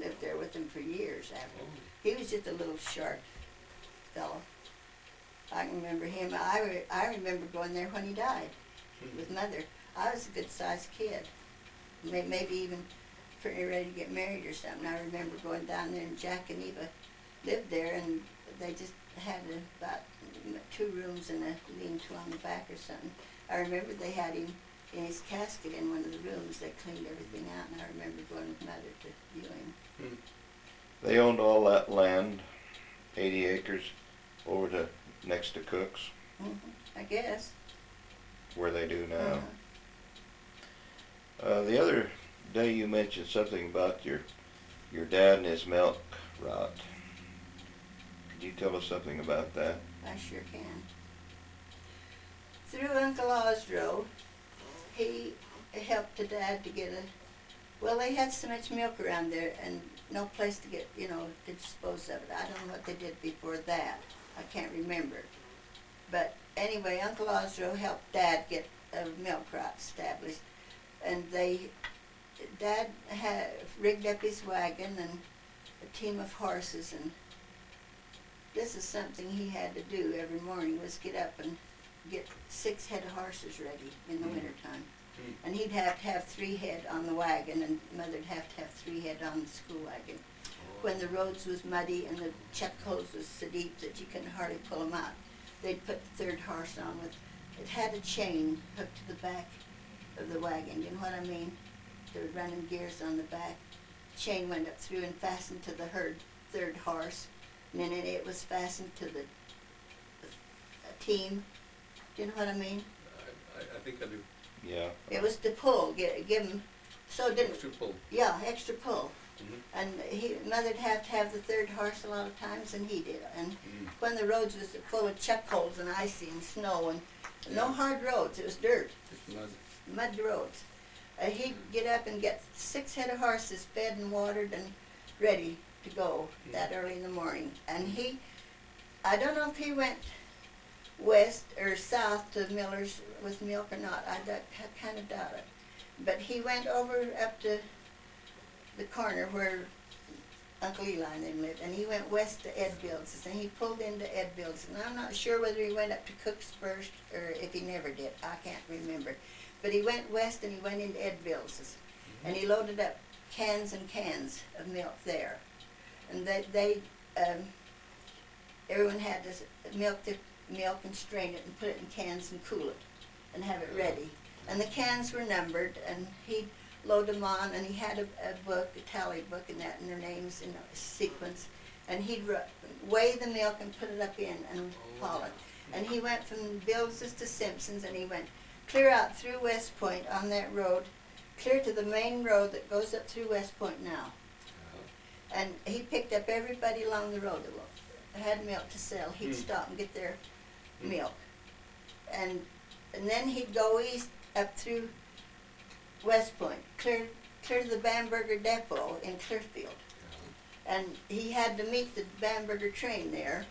lived there with them for years after. Oh. He was just a little short fellow. I can remember him. I remember going there when he died with Mother. I was a good-sized kid, maybe even pretty ready to get married or something. I remember going down there, and Jack and Eva lived there, and they just had about 2 rooms and a lean-to on the back or something. I remember they had him in his casket in one of the rooms. They cleaned everything out, and I remember going with Mother to view him. They owned all that land, 80 acres, over to next to Cook's, I guess. where they do now. Uh-huh. The other day you mentioned something about your dad and his milk rot. Could you tell us something about that? I sure can. Through Uncle Osro, he helped the Dad to get well, they had so much milk around there and no place to get, to dispose of it. I don't know what they did before that. I can't remember. But anyway, Uncle Osro helped Dad get a milk rot established. And Dad had rigged up his wagon and a team of horses, and this is something he had to do every morning, was get up and get 6 head of horses ready in the wintertime. And he'd have to have 3 head on the wagon, and Mother'd have to have 3 head on the school wagon. When the roads was muddy and the check holes was so deep that you couldn't hardly pull them out, they'd put the 3rd horse on with, it had a chain hooked to the back of the wagon, you know what I mean? There were running gears on the back. Chain went up through and fastened to the 3rd horse, and then it was fastened to the team. Do you know what I mean? I think I do. Yeah. It was to pull, give him, so it didn't, Extra pull. yeah, extra pull. Mhm. And Mother'd have to have the 3rd horse a lot of times, and he did. And when the roads was full of chuck holes and icy and snow and no hard roads, it was dirt, It's mud. mud roads. He'd get up and get 6 head of horses fed and watered and ready to go that early in the morning. And I don't know if he went west or south to Miller's with milk or not. I kind of doubt it. But he went over up to the corner where Uncle Eli and them lived, and he went west to Edville's, and he pulled into Edville's. And I'm not sure whether he went up to Cook's first or if he never did. I can't remember. But he went west and he went into Edville's, and he loaded up cans and cans of milk there. And everyone had to milk and strain it and put it in cans and cool it and have it ready. And the cans were numbered, and he'd load them on, and he had a book, a tally book, and their names in a sequence. And he'd weigh the milk and put it up in and haul it. And he went from Bills's to Simpson's, and he went clear out through West Point on that road, clear to the main road that goes up through West Point now. And he picked up everybody along the road that had milk to sell. He'd stop and get their milk. And then he'd go east up through West Point, clear to the Bamberger Depot in Clearfield. And he had to meet the Bamberger train there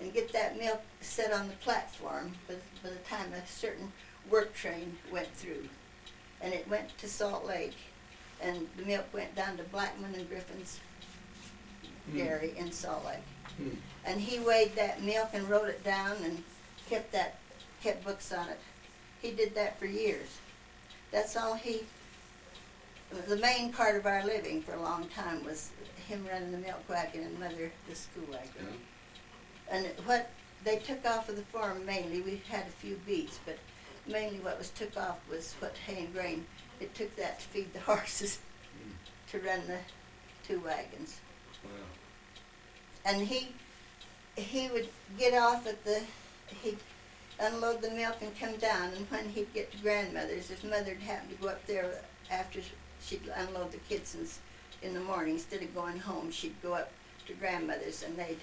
and get that milk set on the platform by the time a certain work train went through. And it went to Salt Lake, and the milk went down to Blackman and Griffin's dairy in Salt Lake. And he weighed that milk and wrote it down and kept books on it. He did that for years. That's all the main part of our living for a long time was him running the milk wagon and Mother the school wagon. Yeah. And what they took off of the farm mainly, we had a few beets, but mainly what was took off was what hay and grain. It took that to feed the horses to run the 2 wagons. Wow. And he would get off he'd unload the milk and come down, and when he'd get to grandmother's, if Mother'd happen to go up there after she'd unload the kids in the morning, instead of going home, she'd go up to grandmother's and they'd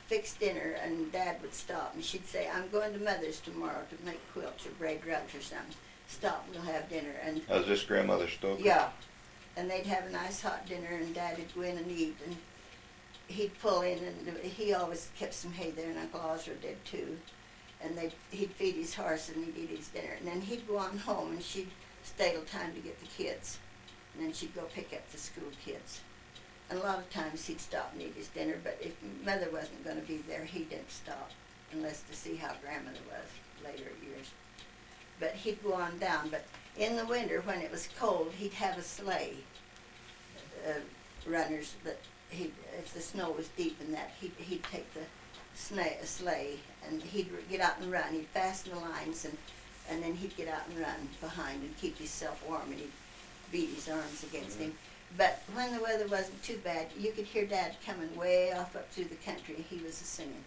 fix dinner, and Dad would stop and she'd say, I'm going to Mother's tomorrow to make quilts or braid rugs or something. Stop, we'll have dinner. And How's this grandmother Stoker? yeah, and they'd have a nice hot dinner, and Dad'd go in and eat, and he'd pull in, and he always kept some hay there, and Uncle Ozra did too. And he'd feed his horse and he'd eat his dinner, and then he'd go on home and she'd stay till time to get the kids, and then she'd go pick up the school kids. And a lot of times he'd stop and eat his dinner, but if Mother wasn't going to be there, he didn't stop unless to see how grandmother was later years. But he'd go on down. But in the winter when it was cold, he'd have a sleigh, runners that if the snow was deep in that, he'd take the sleigh and he'd get out and run. He'd fasten the lines and then he'd get out and run behind and keep himself warm, and he'd beat his arms against him. But when the weather wasn't too bad, you could hear Dad coming way off up through the country. He was singing.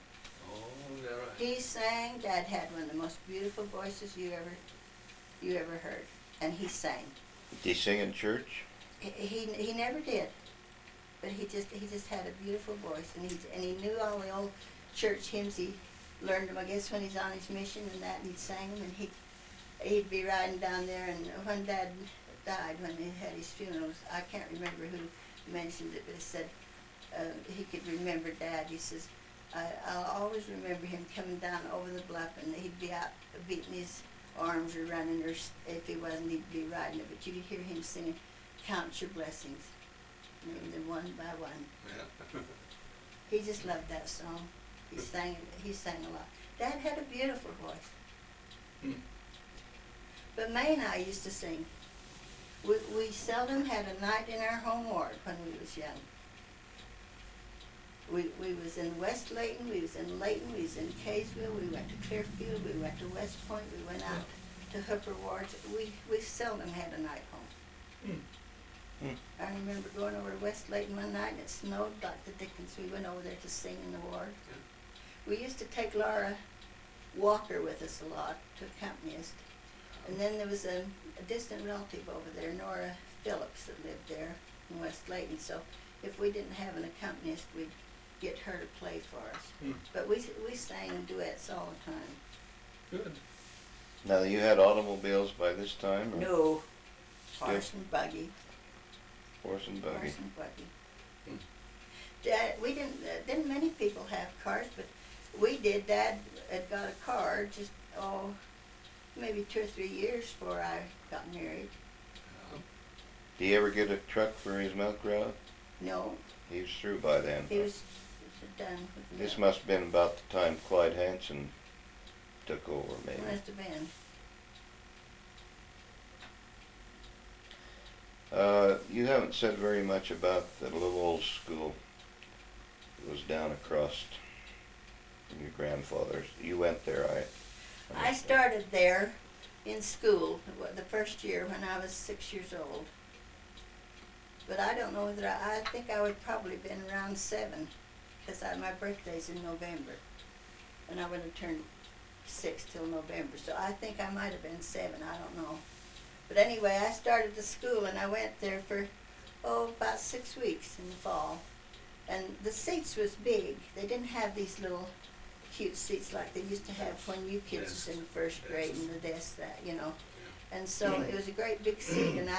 Oh, is that right? He sang. Dad had one of the most beautiful voices you ever heard, and he sang. Did he sing in church? He never did, but he just had a beautiful voice, and he knew all the old church hymns. He learned them, I guess, when he's on his mission and that, and he'd sang them, and he'd be riding down there. And when Dad died, when they had his funerals, I can't remember who mentioned it, but he said he could remember Dad. He says, I'll always remember him coming down over the bluff, and he'd be out beating his arms or running, or if he wasn't, he'd be riding it. But you could hear him singing, "Count your blessings, name them one by one." Yeah. He just loved that song. He sang a lot. Dad had a beautiful voice. But May and I used to sing. We seldom had a night in our home ward when we was young. We was in West Layton, we was in Layton, we was in Kaysville, we went to Clearfield, we went to West Point, we went out to Hooper wards. We seldom had a night home. I remember going over to West Layton one night and it snowed like the dickens. We went over there to sing in the ward. We used to take Laura Walker with us a lot to accompany us. And then there was a distant relative over there, Nora Phillips, that lived there in West Layton. So if we didn't have an accompanist, we'd get her to play for us. But we sang duets all the time. Good. Now, you had automobiles by this time? Or No, horse and buggy. Horse and buggy. Horse and buggy. Dad, we didn't many people have cars, but we did. Dad had got a car just, maybe 2 or 3 years before I got married. Did he ever get a truck for his milk route? No, He was through by then. he was done with This milk. must have been about the time Clyde Hanson took over, maybe. Must have been. You haven't said very much about the little old school that was down across from your grandfather's. You went there, I started there in school the first year when I was 6 years old. But I don't know whether I think I would probably been around 7, because my birthday's in November, and I wouldn't have turned 6 till November. So I think I might have been 7. I don't know. But anyway, I started the school, and I went there for about 6 weeks in the fall. And the seats was big. They didn't have these little cute seats like they used to have when you kids was in first grade, and the desk And so it was a great big seat, and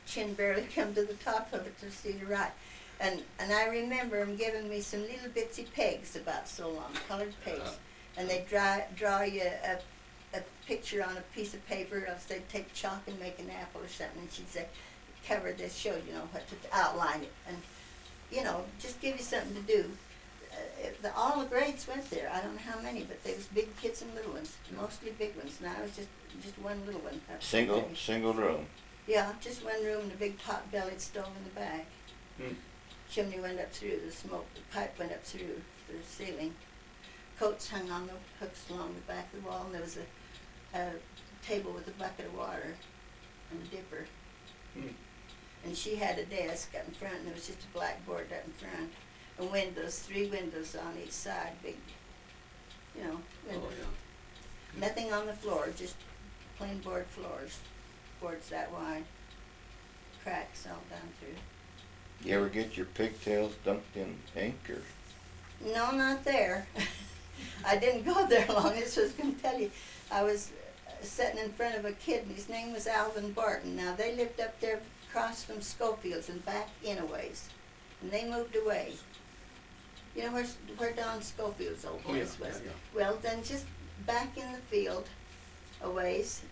chin barely come to the top of it to see the right. And I remember them giving me some little bitsy pegs about so long, colored pegs. And they'd draw you a picture on a piece of paper, or else they'd take chalk and make an apple or something, and she'd say, cover this, show you know what to outline it, and you know, just give you something to do. All the grades went there. I don't know how many, but there was big kids and little ones, mostly big ones. And I was just one little one. Single room. Yeah, just one room and a big pot-bellied stove in the back. Hmm. Chimney went up through the smoke. The pipe went up through the ceiling. Coats hung on the hooks along the back of the wall, and there was a table with a bucket of water and a dipper. Hmm. And she had a desk up in front, and there was just a blackboard up in front. And windows, 3 windows on each side, big, you know, windows. Oh, yeah. Nothing on the floor, just plain board floors, boards that wide, cracks all down through. You ever get your pigtails dunked in ink or? No, not there. I didn't go there long. This was going to tell you. I was sitting in front of a kid, and his name was Alvin Barton. Now, they lived up there across from Schofield's and back in a ways, and they moved away. You know where Don Schofield's old place was? Yeah. Well, then just back in the field a ways,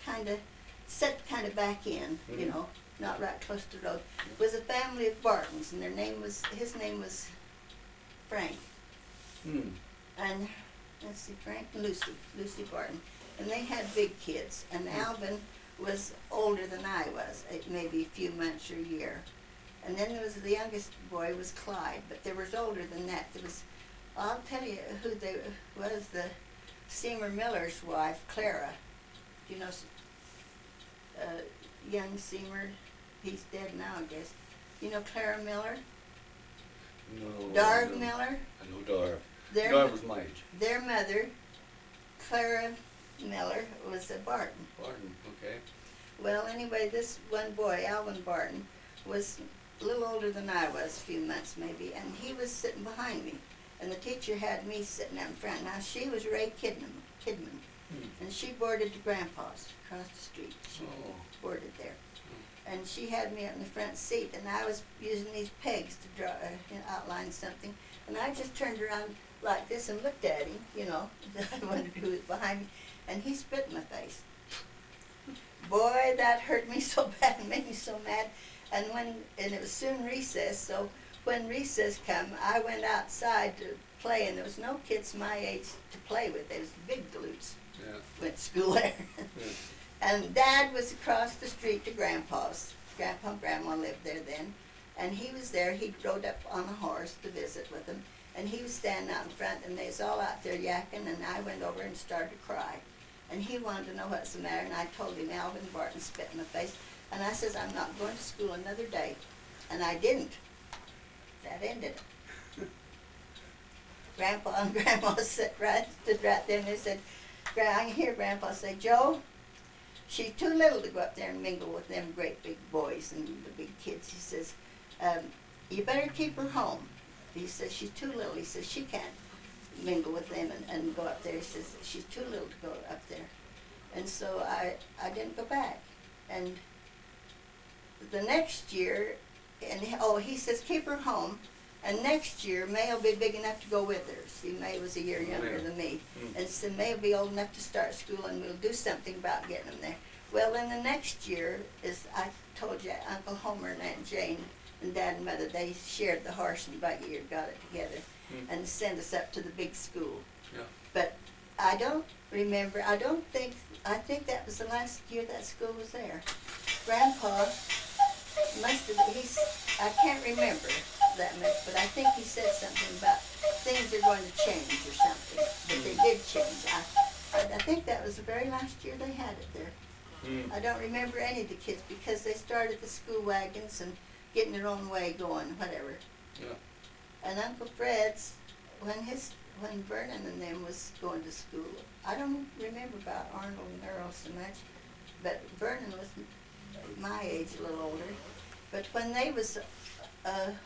kind of set kind of back in, you know, not right close to the road, was a family of Bartons, and his name was Frank. Hmm. And let's see, Frank and Lucy Barton. And they had big kids, and Alvin was older than I was, maybe a few months or a year. And then there was the youngest boy was Clyde, but there was older than that. There was, I'll tell you who they was, the Seymour Miller's wife, Clara. Do you know young Seymour? He's dead now, I guess. You know Clara Miller? No. Darv no. Miller? I know Darv. Their, Darv was my age. Their mother, Clara Miller, was a Barton. Barton, okay. Well, anyway, this one boy, Alvin Barton, was a little older than I was, a few months maybe, and he was sitting behind me. And the teacher had me sitting out in front. Now, she was Ray Kidman, and she boarded to Grandpa's across the street. She boarded there. And she had me up in the front seat, and I was using these pegs to draw, outline something. And I just turned around like this and looked at him, you know. I wondered who was behind me, and he spit in my face. Boy, that hurt me so bad and made me so mad. And it was soon recess, so when recess come, I went outside to play, and there was no kids my age to play with. There was big galoots. Yeah. Went to school there. Yeah. And Dad was across the street to Grandpa's. Grandpa and Grandma lived there then. And he was there. He rode up on a horse to visit with them. And he was standing out in front, and they was all out there yakking, and I went over and started to cry. And he wanted to know what's the matter, and I told him Alvin Barton spit in my face. And I says, I'm not going to school another day. And I didn't. That ended it. Grandpa and Grandma stood right there, and they said, I can hear Grandpa say, Joe, she's too little to go up there and mingle with them great big boys and the big kids. He says, you better keep her home. He says, she's too little. He says, she can't mingle with them and go up there. He says, she's too little to go up there. And so I didn't go back. And the next year, he says, keep her home. And next year, May will be big enough to go with her. See, May was a year younger than me. And so May will be old enough to start school, and we'll do something about getting them there. Well, then the next year, as I told you, Uncle Homer and Aunt Jane and Dad and Mother, they shared the horse and buggy, or got it together, and sent us up to the big school. Yeah. But I don't remember, I think that was the last year that school was there. Grandpa must have, I can't remember that much, but I think he said something about things are going to change or something, but they did change. I think that was the very last year they had it there. I don't remember any of the kids because they started the school wagons and getting their own way going, whatever. Yeah. And Uncle Fred's, when Vernon and them was going to school, I don't remember about Arnold and Earl so much, but Vernon was my age, a little older. But when they was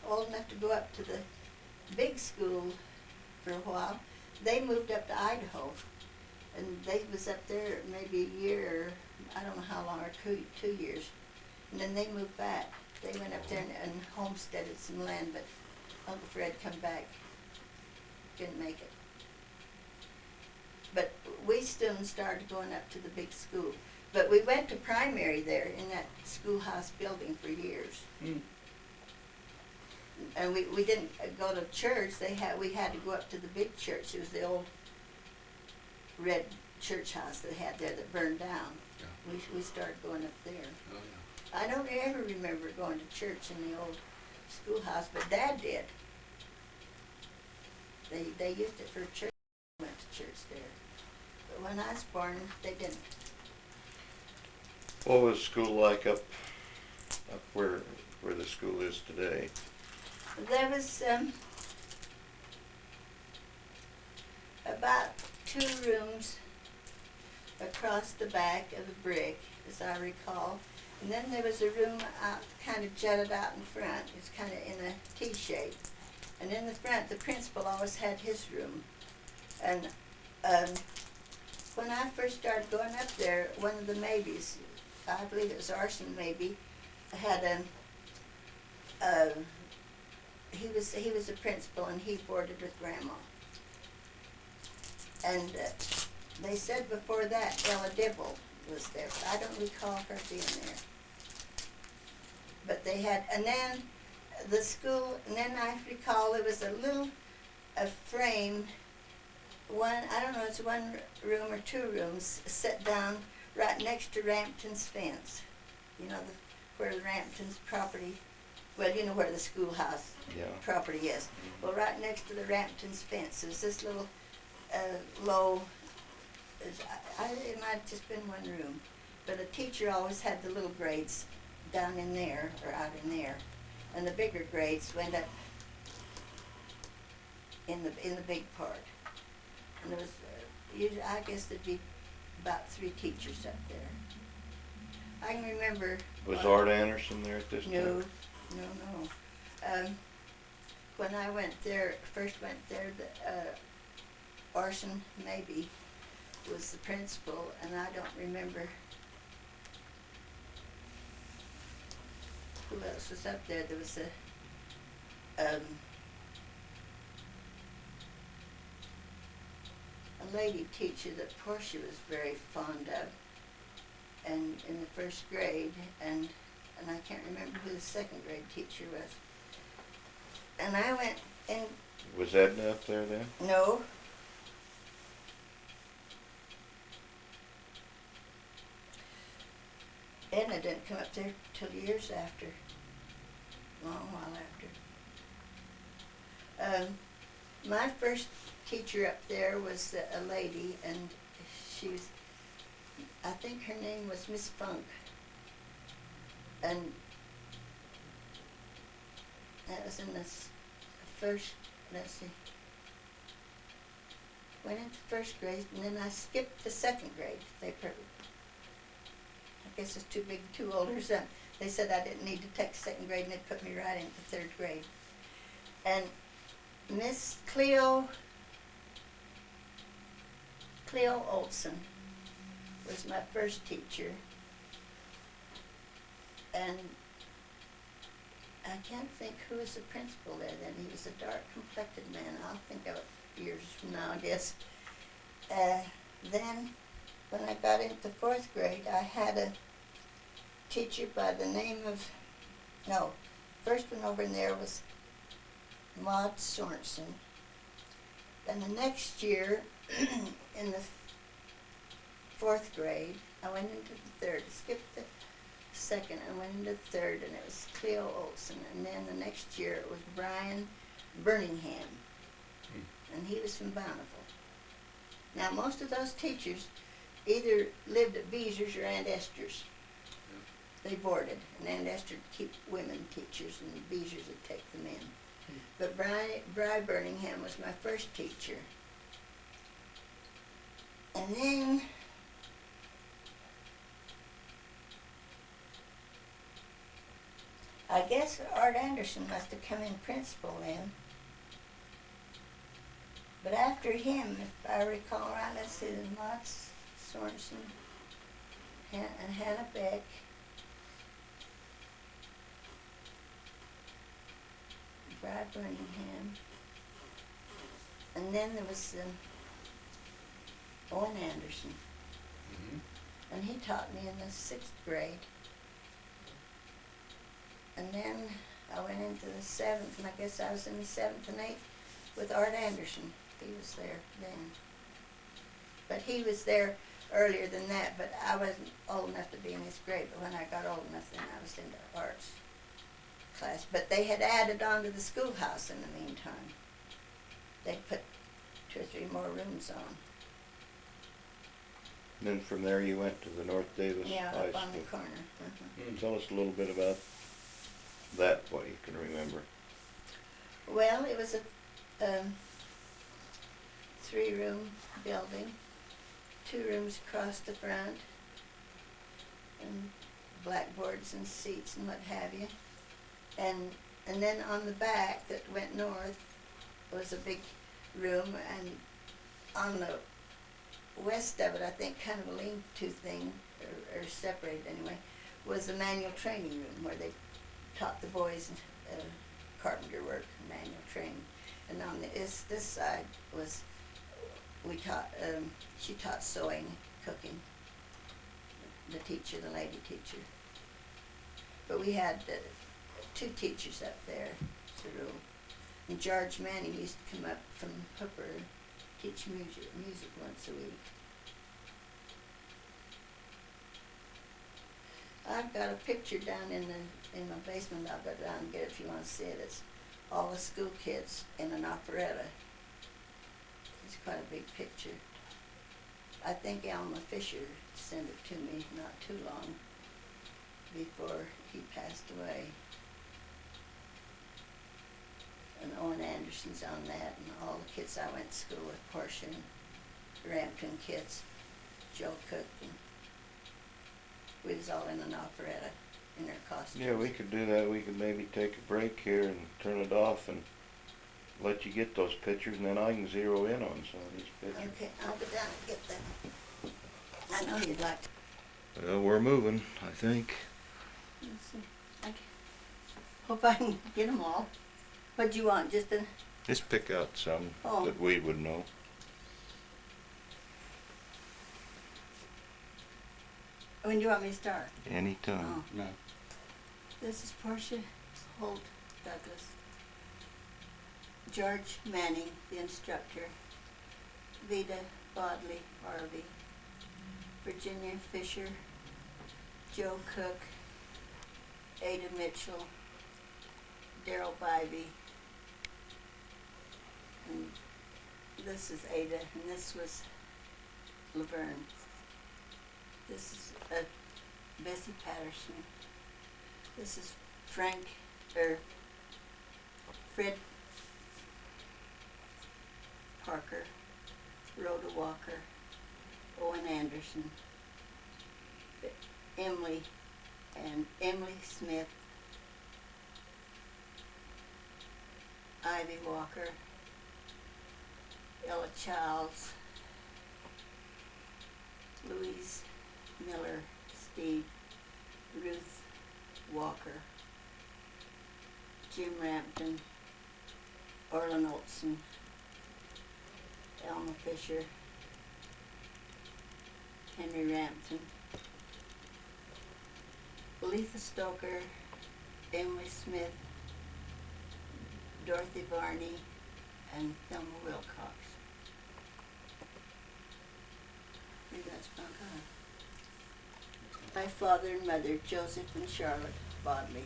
old enough to go up to the big school for a while, they moved up to Idaho. And they was up there maybe a year, or I don't know how long, or two years. And then they moved back They went up there and homesteaded some land, but Uncle Fred come back, didn't make it. But we soon started going up to the big school. But we went to primary there in that schoolhouse building for years. Hmm. And we didn't go to church. We had to go up to the big church. It was the old red church house they had there that burned down. Yeah. We started going up there. Oh, yeah. I don't ever remember going to church in the old schoolhouse, but Dad did. They used it for church. Went to church there. But when I was born, they didn't. What was school like up where the school is today? There was about 2 rooms across the back of the brick, as I recall. And then there was a room out, kind of jutted out in front. It's kind of in a T shape. And in the front, the principal always had his room. And when I first started going up there, one of the maybes, I believe it was Arson maybe, had he was a principal and he boarded with Grandma. And they said before that Ella Dibble was there, but I don't recall her being there. But they had, and then the school, and then I recall there was a frame, I don't know, it's 1 room or 2 rooms, set down right next to Rampton's fence. You know, where the Rampton's property, well, you know where the schoolhouse property is. Well, right next to the Rampton's fence, there's this little low, it might have just been 1 room, but a teacher always had the little grades down in there, or out in there, and the bigger grades went up in the big part. And there was, I guess there'd be about 3 teachers up there. I can remember. Was Art Anderson there at this time? No. When I first went there, Orson maybe was the principal, and I don't remember who else was up there. There was a lady teacher that Portia was very fond of, and in the 1st grade, and I can't remember who the 2nd grade teacher was. And I went and... Was Edna up there then? No. Edna didn't come up there till years after, a long while after. My first teacher up there was a lady, and she was, I think her name was Miss Funk. And that was in the first, let's see, went into 1st grade, and then I skipped the 2nd grade. I guess it's too old or something. They said I didn't need to take 2nd grade, and they put me right into 3rd grade. And Miss Cleo Olson was my first teacher. And I can't think who was the principal there then. He was a dark-complected man. I'll think of it years from now, I guess. Then, when I got into 4th grade, I had a teacher by the name of, first one over in there was Maud Sorensen. Then the next year, in the 4th grade, I went into the 3rd, skipped the 2nd, I went into the 3rd, and it was Cleo Olson. And then the next year it was Brian Birmingham, and he was from Bountiful. Now most of those teachers either lived at Beezer's or Aunt Esther's. They boarded, and Aunt Esther would keep women teachers, and the Beezer's would take them in. But Bri Birmingham was my first teacher. And then I guess Art Anderson must have come in principal then. But after him, if I recall right, let's see, there's Maud Sorensen and Hannah Beck. Fry Birmingham. And then there was Owen Anderson, Mhm. and he taught me in the 6th grade. And then I went into the 7th, and I guess I was in the 7th and 8th with Art Anderson. He was there then. But he was there earlier than that, but I wasn't old enough to be in his grade. But when I got old enough, then I was into arts class. But they had added on to the schoolhouse in the meantime. They put 2 or 3 more rooms on. And then from there you went to the North Davis Yeah, High up on the School. corner. Tell us a little bit about that, what you can remember. Well, it was a 3-room building, 2 rooms across the front, and blackboards and seats and what have you. And then on the back that went north was a big room, and on the west of it, I think kind of a lean-to thing, or separated anyway, was a manual training room where they taught the boys carpenter work, manual training. And on this side was, she taught sewing, cooking, the lady teacher. But we had 2 teachers up there, Cyril. And George Manning used to come up from Hooper, teach music once a week. I've got a picture down in my basement. I'll go down and get it if you want to see it. It's all the school kids in an operetta. It's quite a big picture. I think Alma Fisher sent it to me not too long before he passed away. And Owen Anderson's on that, and all the kids I went to school with, Portia and Rampton kids, Joe Cook, and we was all in an operetta in their costumes. Yeah, we could do that. We could maybe take a break here and turn it off and let you get those pictures, and then I can zero in on some of these pictures. Okay, I'll go down and get them. I know you'd like to. Well, we're moving, I think. Let's see. Hope I can get them all. What do you want? Just a... Just pick out some Oh. that we would know. When do you want me to start? Anytime. Oh. No. This is Portia Holt Douglas. George Manning, the instructor. Veda Bodily Arve. Virginia Fisher. Joe Cook. Ada Mitchell. Darrell Bybee. And this is Ada, and this was Laverne. This is Bessie Patterson. This is Fred Parker, Rhoda Walker, Owen Anderson, Emily Smith, Ivy Walker, Ella Childs, Louise Miller, Steve, Ruth Walker, Jim Rampton, Orlin Olson, Alma Fisher, Henry Rampton, Letha Stoker, Emily Smith, Dorothy Varney, and Thelma Wilcox. And that's about all. My father and mother, Joseph and Charlotte Bodley.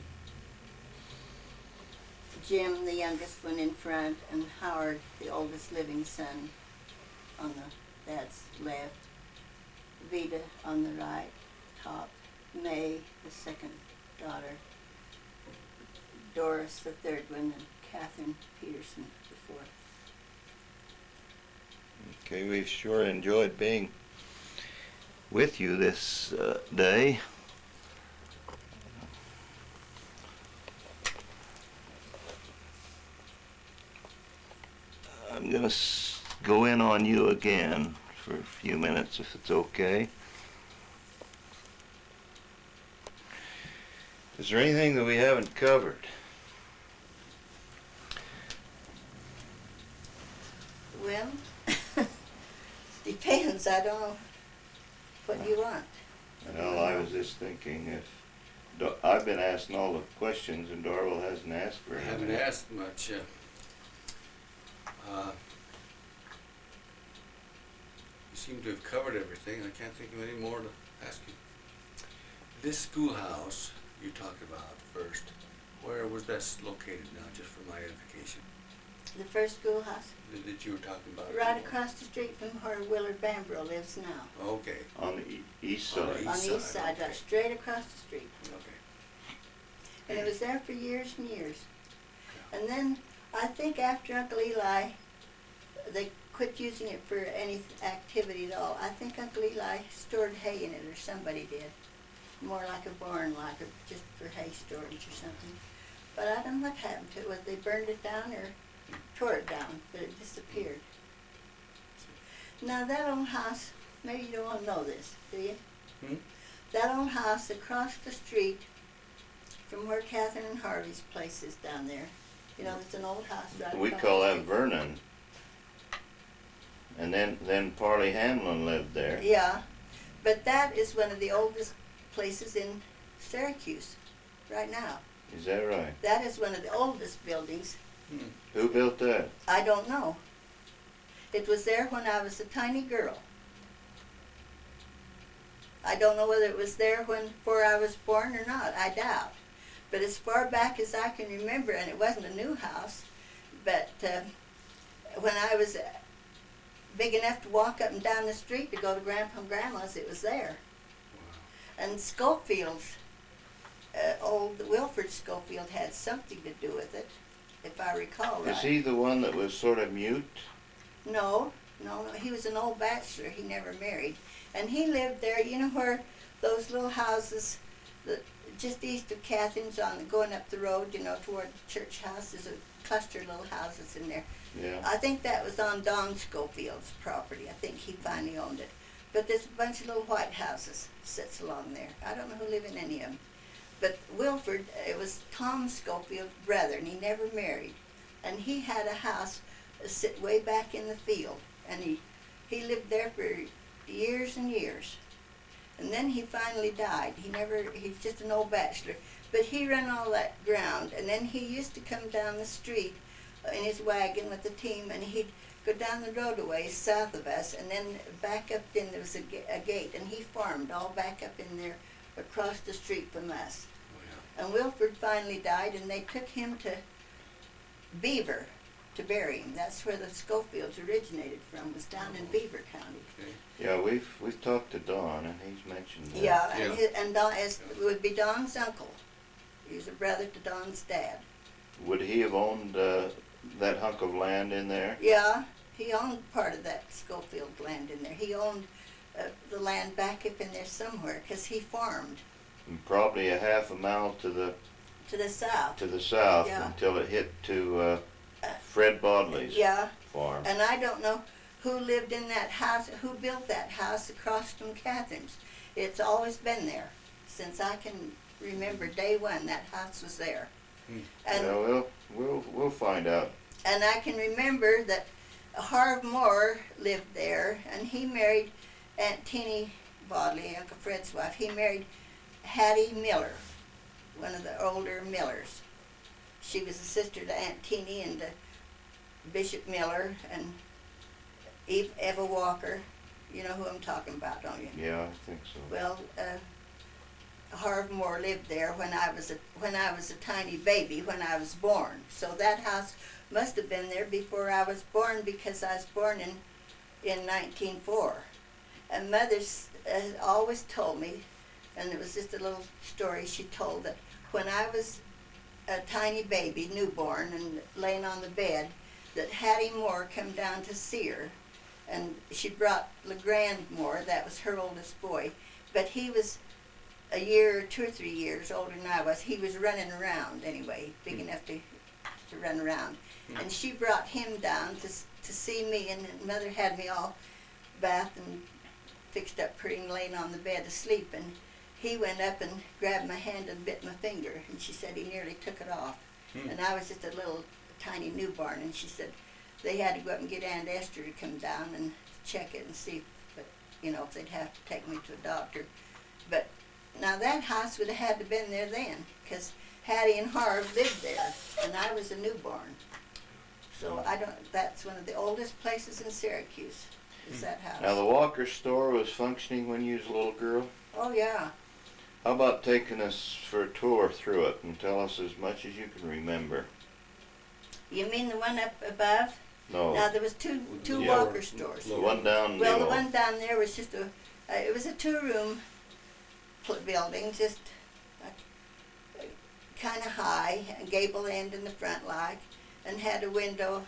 Jim, the youngest one in front, and Howard, the oldest living son, on the dad's left. Veda on the right, top. May, the second daughter. Doris, the third one, and Catherine Peterson, the fourth. Okay, we've sure enjoyed being with you this day. I'm going to go in on you again for a few minutes, if it's okay. Is there anything that we haven't covered? I don't know what you want. Well, I was just thinking if, I've been asking all the questions and Darrell hasn't asked I very haven't many. asked much. You seem to have covered everything. I can't think of any more to ask you. This schoolhouse you talked about first, where was that located now, just for my edification, The first schoolhouse, that you were talking about? right across the street from where Willard Bambro lives now. Okay, On the east On the side. east On the east side, side, okay. right straight across the street. okay. And it was there for years and years. And then, I think after Uncle Eli, they quit using it for any activity at all. I think Uncle Eli stored hay in it, or somebody did. More like a barn, like just for hay storage or something. But I don't know what happened to it, whether they burned it down or tore it down, but it disappeared. Now that old house, maybe you don't want to know this, do you? Hmm? That old house across the street from where Catherine and Harvey's place is down there. You know, it's an old house right We across call the that street. Vernon. And then Parley Hamlin lived there. Yeah, but that is one of the oldest places in Syracuse right now. Is that right? That is one of the oldest buildings. Hmm. Who built that? I don't know. It was there when I was a tiny girl. I don't know whether it was there before I was born or not. I doubt. But as far back as I can remember, and it wasn't a new house, but when I was big enough to walk up and down the street to go to Grandpa and Grandma's, it was there. Wow. And Schofield's, old Wilford Schofield had something to do with it, if I recall right. Is he the one that was sort of mute? No, he was an old bachelor. He never married. And he lived there, you know where those little houses, just east of Catherine's going up the road, you know, toward the church house, there's a cluster of little houses in there. Yeah. I think that was on Don Schofield's property. I think he finally owned it. But there's a bunch of little white houses sits along there. I don't know who live in any of them. But Wilford, it was Tom Schofield's brother, and he never married. And he had a house sit way back in the field. And he lived there for years and years. And then he finally died. He's just an old bachelor. But he ran all that ground. And then he used to come down the street in his wagon with the team, and he'd go down the road a ways south of us, and then back up in, there was a gate, and he farmed all back up in there across the street from us. Oh, yeah. And Wilford finally died, and they took him to Beaver to bury him. That's where the Schofields originated from, was down in Beaver County. Okay. Yeah, we've talked to Don and he's mentioned that. Yeah, and, Yeah. and Don would be Don's uncle. He was a brother to Don's dad. Would he have owned that hunk of land in there? Yeah, he owned part of that Schofield land in there. He owned the land back up in there somewhere, because he farmed And probably a half a mile to to the south. Yeah. until it hit to Fred Bodley's Yeah, farm. and I don't know who lived in that house, who built that house across from Catherine's. It's always been there. Since I can remember day one, that house was there. Hmm. And, Yeah, we'll find out. and I can remember that Harv Moore lived there, and he married Aunt Teeny Bodley, Uncle Fred's wife. He married Hattie Miller, one of the older Millers. She was a sister to Aunt Teeny and to Bishop Miller and Eva Walker. You know who I'm talking about, don't you? Yeah, I think so. Well, Harv Moore lived there when I was a tiny baby, when I was born. So that house must have been there before I was born, because I was born in 1904. And Mother's always told me, and it was just a little story she told, that when I was a tiny baby, newborn, and laying on the bed, that Hattie Moore come down to see her, and she brought LeGrand Moore, that was her oldest boy, but he was a year, 2 or 3 years older than I was. He was running around anyway, big enough to run around. And she brought him down to see me, and Mother had me all bathed and fixed up pretty and laying on the bed asleep, and he went up and grabbed my hand and bit my finger, and she said he nearly took it off. And I was just a little tiny newborn, and she said they had to go up and get Aunt Esther to come down and check it and see, but if they'd have to take me to a doctor. But now that house would have had to been there then, because Hattie and Harv lived there, and I was a newborn. So that's one of the oldest places in Syracuse, is that house. Now the Walker store was functioning when you was a little girl? Oh, yeah. How about taking us for a tour through it and tell us as much as you can remember? You mean the one up above? No, Now, there was two Yeah. Walker stores. the one down Well, the below. one down there was just it was a two-room building, just kind of high, a gable end in the front like, and had a window,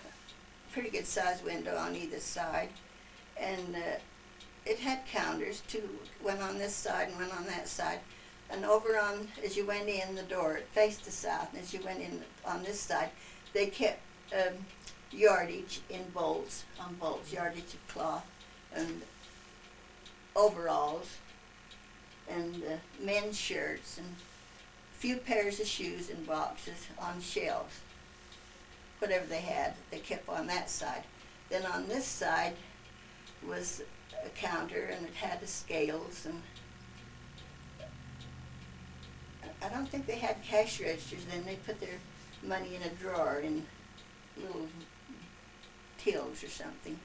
pretty good sized window on either side. And it had counters, one on this side and one on that side. And over on, as you went in the door, it faced the south, and as you went in on this side, they kept yardage in bowls, yardage of cloth, and overalls, and men's shirts, and a few pairs of shoes in boxes on shelves. Whatever they had, they kept on that side. Then on this side was a counter, and it had the scales, and I don't think they had cash registers then. They put their money in a drawer in little tills or something.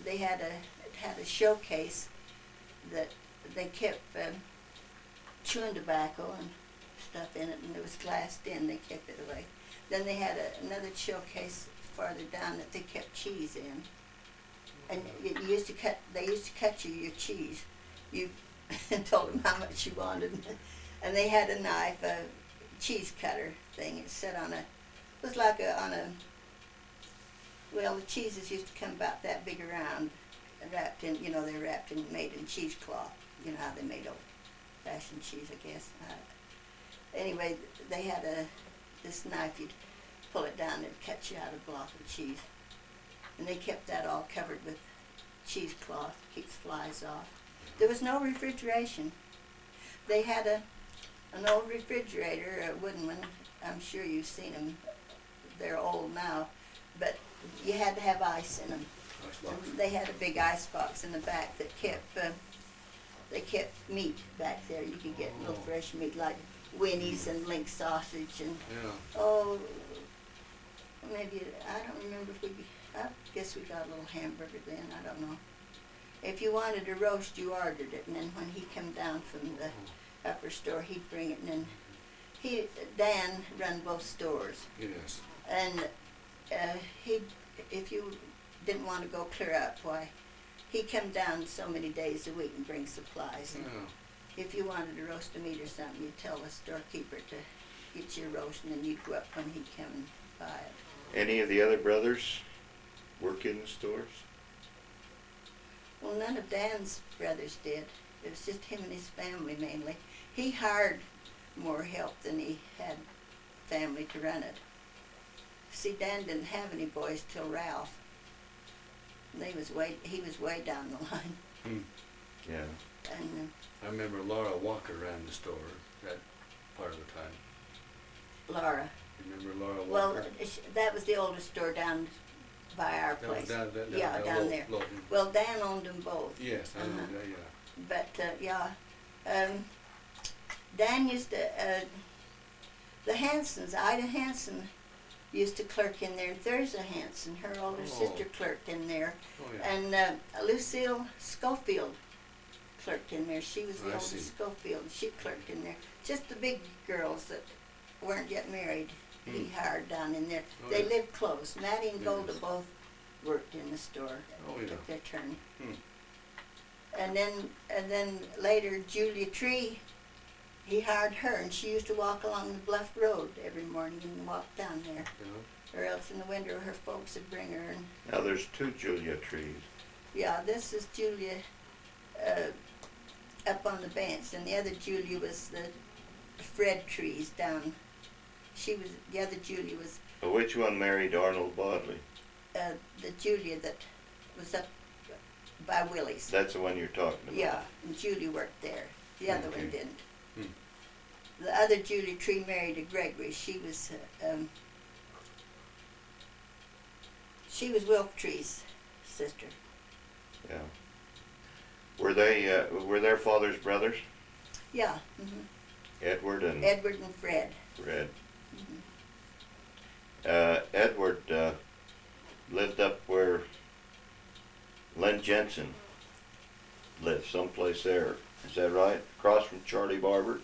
It had a showcase that they kept chewing tobacco and stuff in it, and it was glassed in. They kept it away. Then they had another showcase farther down that they kept cheese in, and they used to cut you your cheese. You told them how much you wanted, and they had a knife, a cheese cutter thing. It sat on well, the cheeses used to come about that big around, wrapped in, they're wrapped in, made in cheesecloth. You know how they made old-fashioned cheese, I guess. Anyway, they had this knife. You'd pull it down, it'd cut you out a block of cheese. And they kept that all covered with cheesecloth to keep the flies off. There was no refrigeration. They had an old refrigerator, a wooden one. I'm sure you've seen them. They're old now, but you had to have ice in them. They had a big ice box in the back that they kept meat back there. You could get little fresh meat like Winnie's and link sausage and maybe, I don't remember I guess we got a little hamburger then, I don't know. If you wanted a roast, you ordered it, and then when he come down from the upper store, he'd bring it, and then Dan run both stores. Yes. And if you didn't want to go clear up, why, he'd come down so many days a week and bring supplies. And if you wanted a roast of meat or something, you'd tell the storekeeper to get you a roast, and then you'd go up when he'd come and buy it. Any of the other brothers work in the stores? Well, none of Dan's brothers did. It was just him and his family mainly. He hired more help than he had family to run it. See, Dan didn't have any boys till Ralph. And he was way down the line. Yeah. And I remember Laura Walker ran the store that part of the time. Laura. You remember Laura Walker? Well, that was the oldest store down by our place. Down there. Well, Dan owned them both. Yes, I know that, yeah. But Dan used to, the Hansons, Ida Hanson used to clerk in there, and Thurza Hanson, her older sister, clerked in there. Oh, yeah. And Lucille Schofield clerked in there. She was the oldest see. Schofield. She clerked in there. Just the big girls that weren't yet married, he hired down in there. Oh, They yeah. lived close. Mattie and Golda Yes. both worked in the store. Oh, yeah. Took their turn. Hmm. And then later Julia Tree, he hired her, and she used to walk along the Bluff Road every morning and walk down there. Yeah. Or else in the winter her folks would bring her. And Now there's two Julia trees. yeah, this is Julia up on the bench, and the other Julia was the Fred Trees down. The other Julia was Well, which one married Arnold Bodley? the Julia that was up by Willie's. That's the one you're talking about. Yeah, and Julie worked there. The other Okay. one didn't. Hmm. The other Julie Tree married a Gregory. She was Wilf Tree's sister. Yeah. Were their fathers brothers? Yeah. Hmm. Edward and Edward and Fred. Fred. Hmm. Edward lived up where Len Jensen lived, someplace there. Is that right? Across from Charlie Barber's?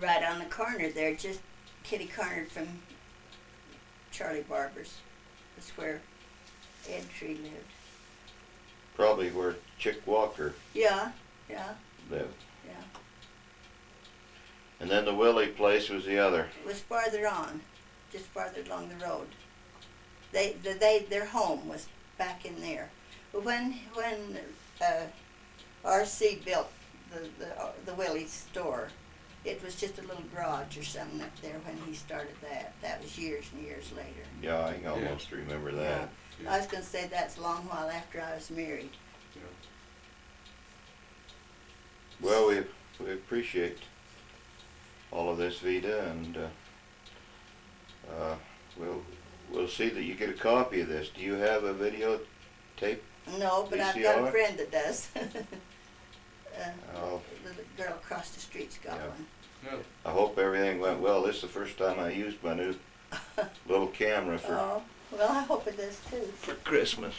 Right on the corner there, just kitty cornered from Charlie Barber's. That's where Ed Tree lived. Probably where Chick Walker Yeah. lived. Yeah. And then the Willie place was the other. It was farther on, just farther along the road. Their home was back in there. But when R.C. built the Willie's store, it was just a little garage or something up there when he started that. That was years and years later. Yeah, I can almost remember that. Yeah. I was going to say that's a long while after I was married. Yeah. Well, we appreciate all of this, Veda, and we'll see that you get a copy of this. Do you have a videotape? No, but I've got a VCR? friend that does. Oh, The girl across the street's got Yeah. one. Yeah. I hope everything went well. This is the first time I used my new little camera Oh, well, I hope it does too. for Christmas.